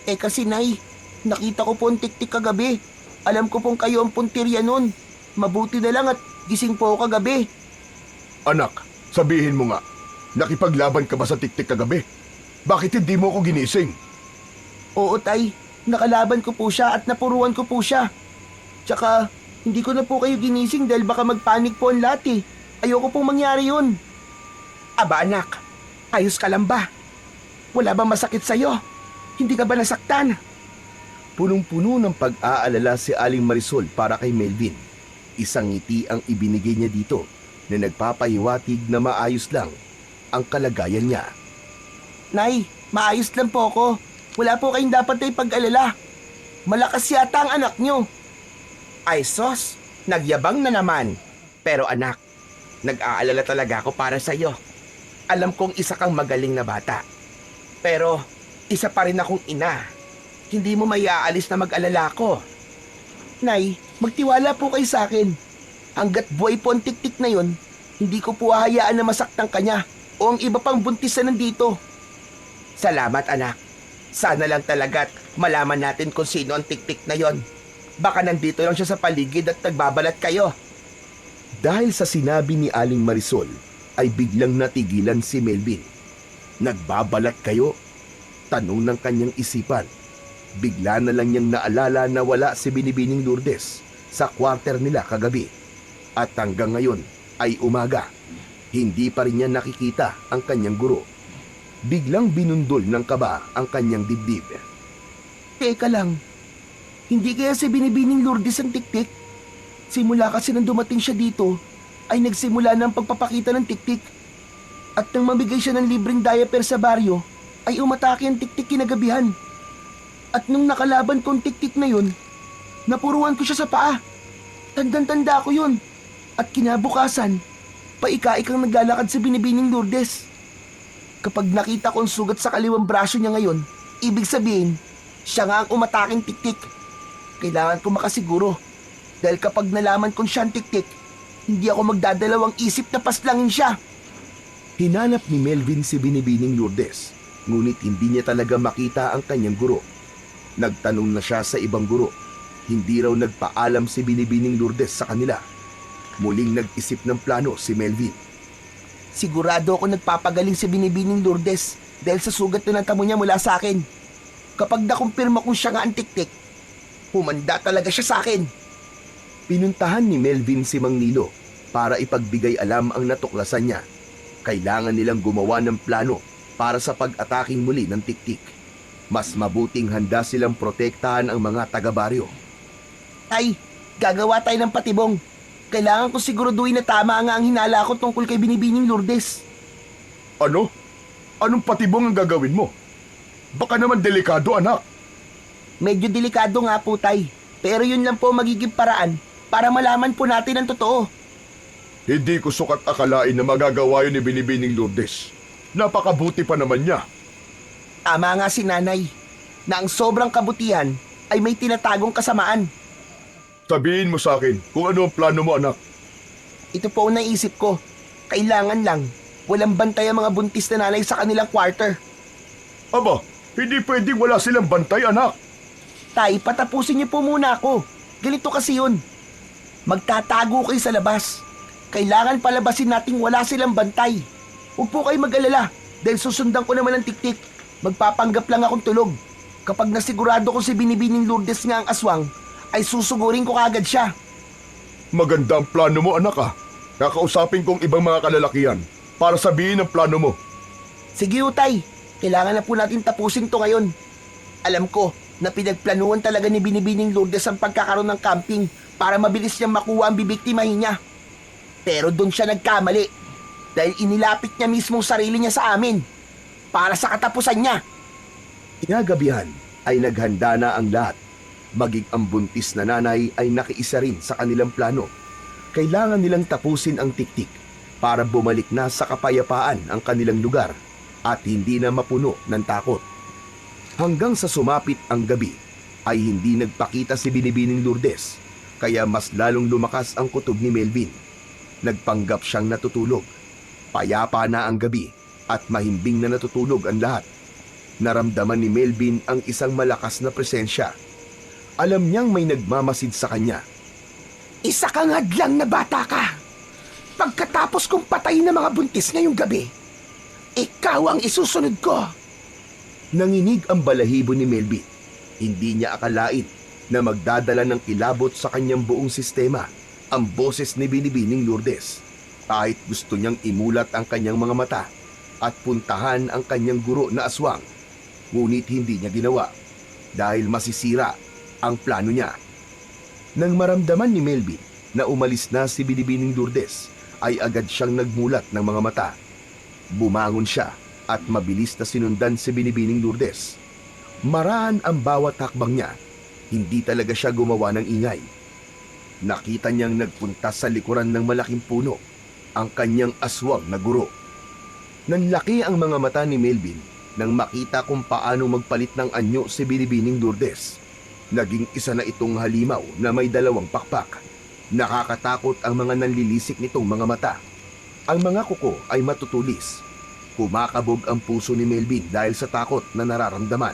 Speaker 2: Eh kasi Nay, nakita ko po ang tiktik kagabi. Alam ko pong kayo ang puntirya nun. Mabuti na lang at gising po ako kagabi.
Speaker 3: Anak, sabihin mo nga, nakipaglaban ka ba sa tiktik kagabi? Bakit hindi mo ako ginising?
Speaker 2: Oo Tay, nakalaban ko po siya at napuruan ko po siya. Tsaka, hindi ko na po kayo ginising dahil baka magpanik po ang lahat eh. Ayoko pong mangyari yun.
Speaker 5: Aba anak, ayos ka lang ba? Wala bang masakit sa'yo? Hindi ka ba nasaktan?
Speaker 1: Punong-puno ng pag-aalala si Aling Marisol para kay Melvin. Isang ngiti ang ibinigay niya dito na nagpapahiwatig na maayos lang ang kalagayan niya.
Speaker 2: Nay, maayos lang po ako. Wala po kayong dapat na ipag-alala. Malakas yata ang anak nyo.
Speaker 5: Ay sos, nagyabang na naman. Pero anak, nag-aalala talaga ako para sa'yo. Alam kong isa kang magaling na bata. Pero isa pa rin akong ina. Hindi mo maiaalis na mag-alala ko.
Speaker 2: Nay, magtiwala po kayo sa akin. Hanggat buhay po ang tiktik na yon, hindi ko po hahayaan na masaktan kanya o ang iba pang buntis na nandito.
Speaker 5: Salamat anak. Sana lang talaga't malaman natin kung sino ang tiktik na yon. Baka nandito lang siya sa paligid at nagbabalat kayo.
Speaker 1: Dahil sa sinabi ni Aling Marisol, ay biglang natigilan si Melvin. Nagbabalat kayo? Tanong ng kanyang isipan. Bigla na lang niyang naalala na wala si Binibining Lourdes sa kwarter nila kagabi. At hanggang ngayon ay umaga, hindi pa rin niya nakikita ang kanyang guro. Biglang binundol ng kaba ang kanyang dibdib.
Speaker 2: Teka lang, hindi kaya si Binibining Lourdes ang tiktik? Simula kasi nang dumating siya dito, ay nagsimula ng pagpapakita ng tiktik. At nang mamigay siya ng libreng diaper sa baryo, ay umatake ang tiktik kinagabihan. At nung nakalaban ko ang tiktik na yun, napuruan ko siya sa paa. Tandang-tanda ko yun. At kinabukasan, paika-ikang naglalakad si Binibining Lourdes. Kapag nakita ko ang sugat sa kaliwang braso niya ngayon, ibig sabihin, siya nga ang umataking tiktik. Kailangan ko makasiguro. Dahil kapag nalaman kong siya ang tiktik, hindi ako magdadalawang isip na paslangin siya.
Speaker 1: Hinanap ni Melvin si Binibining Lourdes, ngunit hindi niya talaga makita ang kanyang guro. Nagtanong na siya sa ibang guro. Hindi raw nagpaalam si Binibining Lourdes sa kanila. Muling nag-isip ng plano si Melvin.
Speaker 2: Sigurado ako nagpapagaling si Binibining Lourdes dahil sa sugat na natamo niya mula sa akin. Kapag nakumpirma kong siya nga ang tiktik, humanda talaga siya sa akin.
Speaker 1: Pinuntahan ni Melvin si Mang Nilo para ipagbigay alam ang natuklasan niya. Kailangan nilang gumawa ng plano para sa pag-ataking muli ng tiktik. Mas mabuting handa silang protektahan ang mga taga-baryo.
Speaker 2: Ay, gagawa tayo ng patibong. Kailangan ko siguraduhin na tama nga ang hinala ko tungkol kay Binibining Lourdes.
Speaker 3: Ano? Anong patibong ang gagawin mo? Baka naman delikado, anak.
Speaker 2: Medyo delikado nga po, Tay. Pero yun lang po magiging paraan para malaman po natin ang totoo.
Speaker 3: Hindi ko sukat akalain na magagawa yun ni Binibining Lourdes. Napakabuti pa naman niya.
Speaker 2: Tama nga si Nanay, na ang sobrang kabutihan ay may tinatagong kasamaan.
Speaker 3: Sabihin mo sa akin kung ano ang plano mo, anak.
Speaker 2: Ito po ang naisip ko. Kailangan lang, walang bantay ang mga buntis na nanay sa kanilang quarter.
Speaker 3: Aba, hindi pwedeng wala silang bantay, anak.
Speaker 2: Tay, patapusin niyo po muna ako. Ganito kasi yun. Magtatago kayo sa labas. Kailangan palabasin nating wala silang bantay. Huwag po kayo mag-alala dahil susundan ko naman ang tiktik. Magpapanggap lang akong tulog. Kapag nasigurado ko si Binibining Lourdes nga ang aswang, ay susugurin ko kagad siya.
Speaker 3: Maganda ang plano mo, anak, ah. Kakausapin kong ibang mga kalalakihan para sabihin ang plano mo.
Speaker 2: Sige, Utay. Kailangan na po natin tapusin to ngayon. Alam ko na pinagplanuhan talaga ni Binibining Lourdes ang pagkakaroon ng camping para mabilis niyang makuha ang bibiktimahin niya. Pero doon siya nagkamali dahil inilapit niya mismo ang sarili niya sa amin para sa katapusan niya.
Speaker 1: Kinagabihan ay naghanda na ang lahat. Maging ang buntis na nanay ay nakiisa rin sa kanilang plano. Kailangan nilang tapusin ang tiktik para bumalik na sa kapayapaan ang kanilang lugar at hindi na mapuno ng takot. Hanggang sa sumapit ang gabi ay hindi nagpakita si Binibining Lourdes kaya mas lalong lumakas ang kutob ni Melvin. Nagpanggap siyang natutulog. Payapa na ang gabi at mahimbing na natutulog ang lahat. Naramdaman ni Melvin ang isang malakas na presensya. Alam niyang may nagmamasid sa kanya.
Speaker 4: Isa kang hadlang na bata ka. Pagkatapos kong patayin ng mga buntis ngayong gabi, ikaw ang isusunod ko.
Speaker 1: Nanginig ang balahibo ni Melvin. Hindi niya akalain na magdadala ng kilabot sa kanyang buong sistema ang boses ni Binibining Lourdes. Kahit gusto niyang imulat ang kanyang mga mata at puntahan ang kanyang guro na aswang. Ngunit hindi niya ginawa dahil masisira ang plano niya. Nang maramdaman ni Melvin na umalis na si Binibining Lourdes, ay agad siyang nagmulat ng mga mata. Bumangon siya at mabilis na sinundan si Binibining Lourdes. Maraan ang bawat hakbang niya. Hindi talaga siya gumawa ng ingay. Nakita niyang nagpunta sa likuran ng malaking puno ang kanyang aswang na guro. Nanlaki ang mga mata ni Melvin nang makita kung paano magpalit ng anyo si Binibining Lourdes. Naging isa na itong halimaw na may dalawang pakpak. Nakakatakot ang mga nanlilisik nitong mga mata. Ang mga kuko ay matutulis. Kumakabog ang puso ni Melvin dahil sa takot na nararamdaman.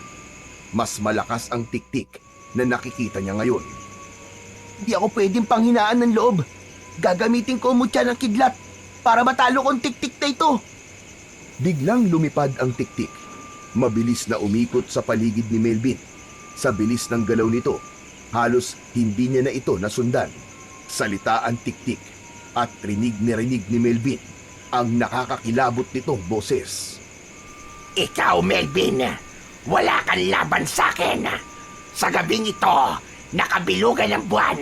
Speaker 1: Mas malakas ang tiktik na nakikita niya ngayon.
Speaker 2: Hindi ako pwedeng panghinaan ng loob. Gagamitin ko ang mutya ng kidlat para matalo kong tiktik na ito.
Speaker 1: Biglang lumipad ang tiktik. Mabilis na umikot sa paligid ni Melvin. Sa bilis ng galaw nito, halos hindi niya na ito nasundan. Salita ang tiktik at rinig ni Melvin ang nakakakilabot nitong boses.
Speaker 5: Ikaw, Melvin, wala kang laban sa akin. Sa gabing ito, nakabilugan ng buwan.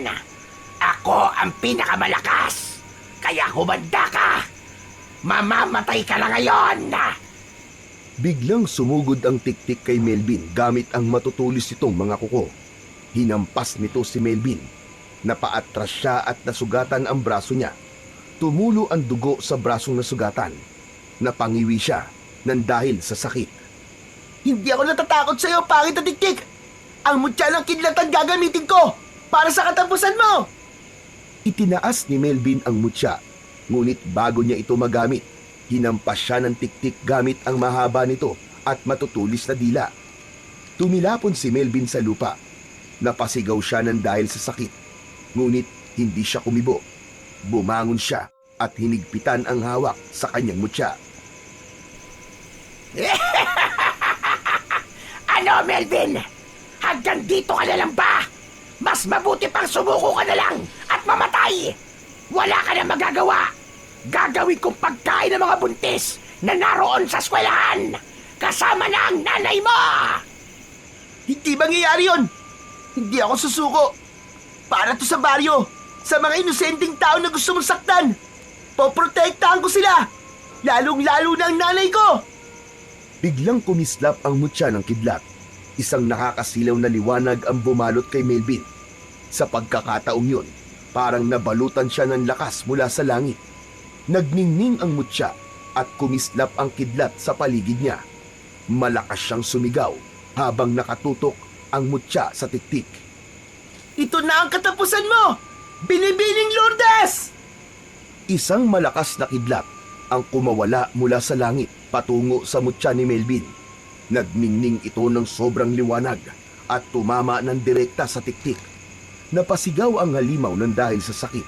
Speaker 5: Ako ang pinakamalakas. Kaya humanda ka. Mamamatay ka na ngayon.
Speaker 1: Biglang sumugod ang tiktik kay Melvin gamit ang matutulis nitong mga kuko. Hinampas nito si Melvin. Napaatras siya at nasugatan ang braso niya. Tumulo ang dugo sa brasong nasugatan. Napangiwi siya nang dahil sa sakit.
Speaker 2: Hindi ako natatakot sa iyo, pangit na tiktik. Ang mutya ng kidlat ang gagamitin ko para sa katapusan mo.
Speaker 1: Itinaas ni Melvin ang mutya, ngunit bago niya ito magamit, hinampas siya ng tiktik gamit ang mahaba nito at matutulis na dila. Tumilapon si Melvin sa lupa. Napasigaw siya ng dahil sa sakit. Ngunit hindi siya kumibo. Bumangon siya at hinigpitan ang hawak sa kanyang mutya.
Speaker 5: Ano, Melvin? Hanggang dito ka na lang ba? Mas mabuti pang sumuko ka na lang at mamatay. Wala ka na magagawa. Gagawin kong pagkain ng mga buntis na naroon sa eskwelahan. Kasama na ang nanay mo.
Speaker 2: Hindi mangyayari yun. Hindi ako susuko. Para to sa baryo. sa mga inosenteng tao na gusto mong saktan. Poprotektahan ko sila, lalong-lalo na ang nanay ko.
Speaker 1: Biglang kumislap ang mutya ng kidlat. Isang nakakasilaw na liwanag ang bumalot kay Melvin. Sa pagkakataong yun, parang nabalutan siya ng lakas mula sa langit. Nagningning ang mutya at kumislap ang kidlat sa paligid niya. Malakas siyang sumigaw habang nakatutok ang mutya sa tiktik.
Speaker 2: Ito na ang katapusan mo, Binibining Lourdes!
Speaker 1: Isang malakas na kidlat ang kumawala mula sa langit patungo sa mutya ni Melvin. Nagningning ito ng sobrang liwanag at tumama ng direkta sa tiktik. Napasigaw ang halimaw ng dahil sa sakit.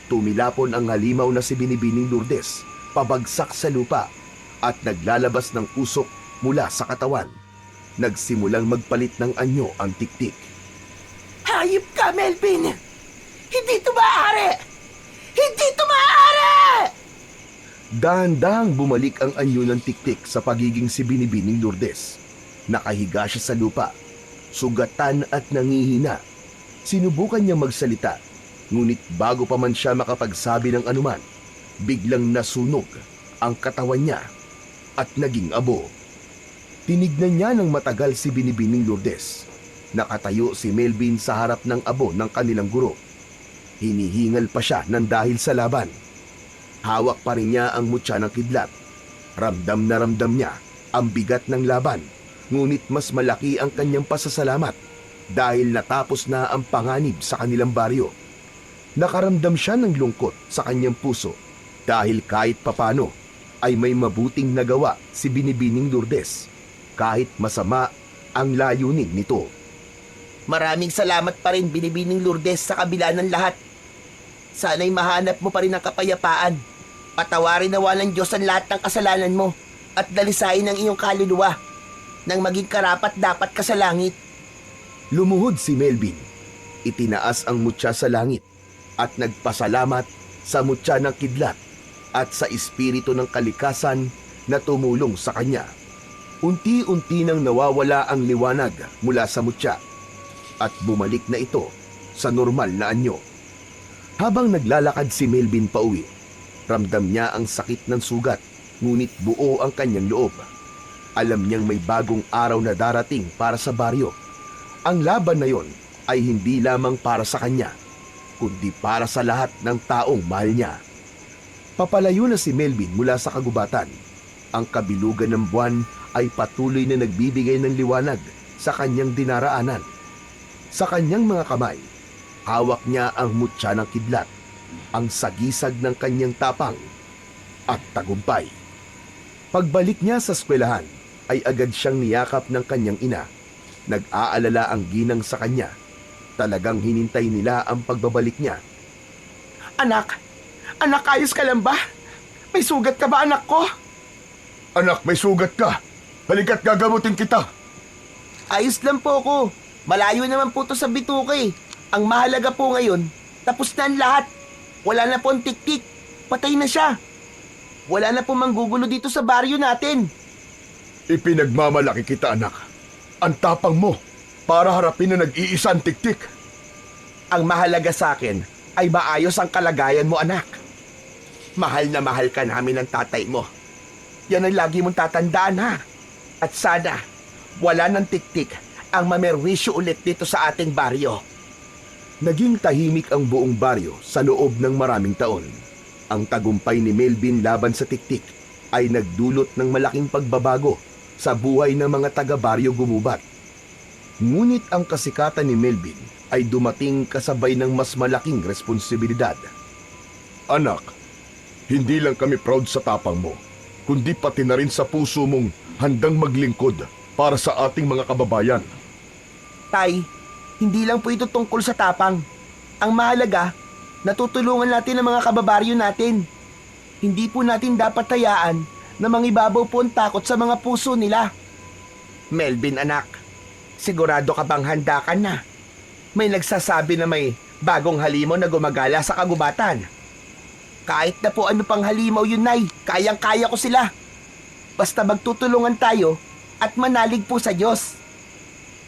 Speaker 1: Tumilapon ang halimaw na si Binibining Lourdes, pabagsak sa lupa at naglalabas ng usok mula sa katawan. Nagsimulang magpalit ng anyo ang tiktik.
Speaker 2: Hayop ka, Melvin! Hindi ito maaari! Hindi ito maaari!
Speaker 1: Dahan-dahang bumalik ang anyo ng tiktik sa pagiging si Binibining Lourdes. Nakahiga siya sa lupa, sugatan at nangihina. Sinubukan niya magsalita, ngunit bago pa man siya makapagsabi ng anuman, biglang nasunog ang katawan niya at naging abo. Tinignan niya ng matagal si Binibining Lourdes. Nakatayo si Melvin sa harap ng abo ng kanilang guro. Hinihingal pa siya ng dahil sa laban. Hawak pa rin niya ang mutya ng kidlat. Ramdam na ramdam niya ang bigat ng laban, ngunit mas malaki ang kanyang pasasalamat dahil natapos na ang panganib sa kanilang baryo. Nakaramdam siya ng lungkot sa kanyang puso dahil kahit papano ay may mabuting nagawa si Binibining Lourdes kahit masama ang layunin nito.
Speaker 2: Maraming salamat pa rin, Binibining Lourdes, sa kabila ng lahat. Sana'y mahanap mo pa rin ang kapayapaan. Patawarin nawa ng Diyos ang lahat ng kasalanan mo at dalisain ang iyong kaluluwa nang maging karapat dapat ka sa langit.
Speaker 1: Lumuhod si Melvin. Itinaas ang mutya sa langit at nagpasalamat sa mutya ng kidlat at sa espiritu ng kalikasan na tumulong sa kanya. Unti-unti nang nawawala ang liwanag mula sa mutya at bumalik na ito sa normal na anyo. Habang naglalakad si Melvin pauwi, ramdam niya ang sakit ng sugat, ngunit buo ang kanyang loob. Alam niyang may bagong araw na darating para sa baryo. Ang laban na yon ay hindi lamang para sa kanya, kundi para sa lahat ng taong mahal niya. Papalayo na si Melvin mula sa kagubatan. Ang kabilugan ng buwan ay patuloy na nagbibigay ng liwanag sa kanyang dinaraanan. Sa kanyang mga kamay, hawak niya ang mutya ng kidlat, ang sagisag ng kanyang tapang at tagumpay. Pagbalik niya sa eskwelahan, ay agad siyang niyakap ng kanyang ina. Nag-aalala ang ginang sa kanya. Talagang hinintay nila ang pagbabalik niya.
Speaker 5: Anak, ayos ka lang ba? May sugat ka ba, anak ko?
Speaker 3: Anak, may sugat ka. Halika't gagamutin kita.
Speaker 2: Ayos lang po ako. Malayo naman po to sa bituka eh. Ang mahalaga po ngayon, tapos na ang lahat. Wala na po ang tiktik. Patay na siya. Wala na po manggugulo dito sa baryo natin.
Speaker 3: Ipinagmamalaki kita, anak. Ang tapang mo para harapin na nag-iisang tiktik.
Speaker 5: Ang mahalaga sa akin ay maayos ang kalagayan mo, anak. Mahal na mahal ka namin ng tatay mo. Yan ang lagi mong tatandaan, ha? At sana, wala ng tiktik ang mamerwisyo ulit dito sa ating baryo.
Speaker 1: Naging tahimik ang buong baryo sa loob ng maraming taon. Ang tagumpay ni Melvin laban sa tiktik ay nagdulot ng malaking pagbabago sa buhay ng mga taga-baryo Gumubat. Ngunit ang kasikatan ni Melvin ay dumating kasabay ng mas malaking responsibilidad.
Speaker 3: Anak, hindi lang kami proud sa tapang mo, kundi pati na rin sa puso mong handang maglingkod para sa ating mga kababayan.
Speaker 2: Tay, hindi lang po ito tungkol sa tapang. Ang mahalaga, natutulungan natin ang mga kababaryo natin. Hindi po natin dapat hayaan na mangibabaw po ang takot sa mga puso nila.
Speaker 5: Melvin, anak, sigurado ka bang handa ka na? May nagsasabi na may bagong halimaw na gumagala sa kagubatan.
Speaker 2: Kahit na po ano pang halimaw yun, Nay, kayang-kaya ko sila. Basta magtutulungan tayo at manalig po sa Diyos.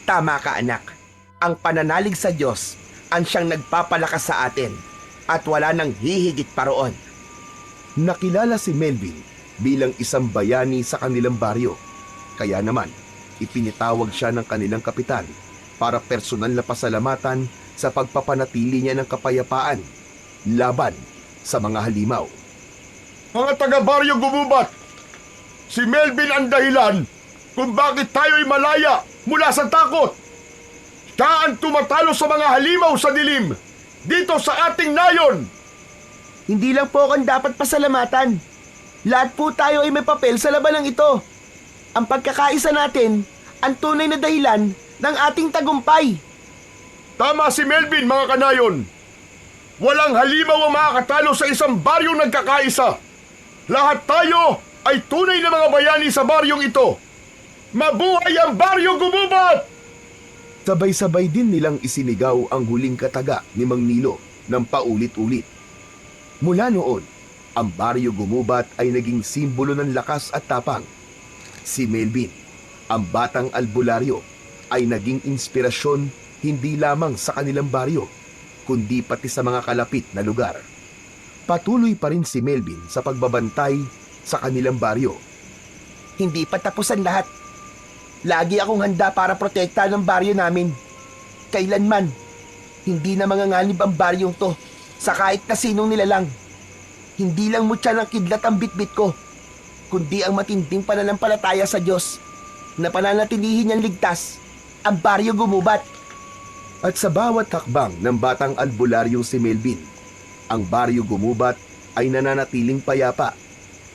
Speaker 5: Tama ka, anak. Ang pananalig sa Diyos ang siyang nagpapalakas sa atin. at wala nang hihigit pa roon.
Speaker 1: Nakilala si Melvin bilang isang bayani sa kanilang baryo. Kaya naman, ipinitawag siya ng kanilang kapitan para personal na pasalamatan sa pagpapanatili niya ng kapayapaan laban sa mga halimaw.
Speaker 3: Mga taga-baryo Gumubat, si Melvin ang dahilan kung bakit tayo'y malaya mula sa takot. Siya ang tumatalo sa mga halimaw sa dilim dito sa ating nayon.
Speaker 2: Hindi lang po ako ang dapat pasalamatan. Lahat po tayo ay may papel sa labanang ito. Ang pagkakaisa natin, ang tunay na dahilan ng ating tagumpay.
Speaker 3: Tama si Melvin, mga kanayon. Walang halimaw ang makakatalo sa isang baryong nagkakaisa. Lahat tayo ay tunay na mga bayani sa baryong ito. Mabuhay ang baryo Gumubat!
Speaker 1: Sabay-sabay din nilang isinigaw ang huling kataga ni Mang Nilo ng paulit-ulit. Mula noon, ang baryo Gumubat ay naging simbolo ng lakas at tapang. Si Melvin, ang batang albularyo, ay naging inspirasyon hindi lamang sa kanilang baryo, kundi pati sa mga kalapit na lugar. Patuloy pa rin si Melvin sa pagbabantay sa kanilang baryo.
Speaker 2: Hindi pa tapos ang lahat. Lagi akong handa para protektahan ng baryo namin. Kailanman, hindi na manganganib ang baryong to sa kahit na sinong nilalang. Hindi lang mutya ng kidlat ang bitbit ko, kundi ang matinding pananampalataya sa Diyos na pananatilihin niyang ligtas ang baryo Gumubat.
Speaker 1: At sa bawat hakbang ng batang albularyong si Melvin, ang baryo Gumubat ay nananatiling payapa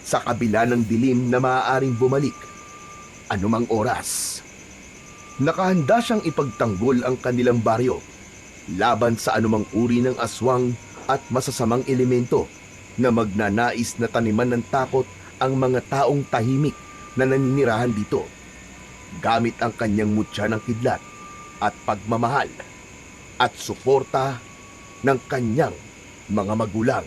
Speaker 1: sa kabila ng dilim na maaaring bumalik anumang oras. Nakahanda siyang ipagtanggol ang kanilang baryo laban sa anumang uri ng aswang at masasamang elemento na magnanais na taniman ng takot ang mga taong tahimik na naninirahan dito, gamit ang kanyang mutya ng kidlat at pagmamahal at suporta ng kanyang mga magulang.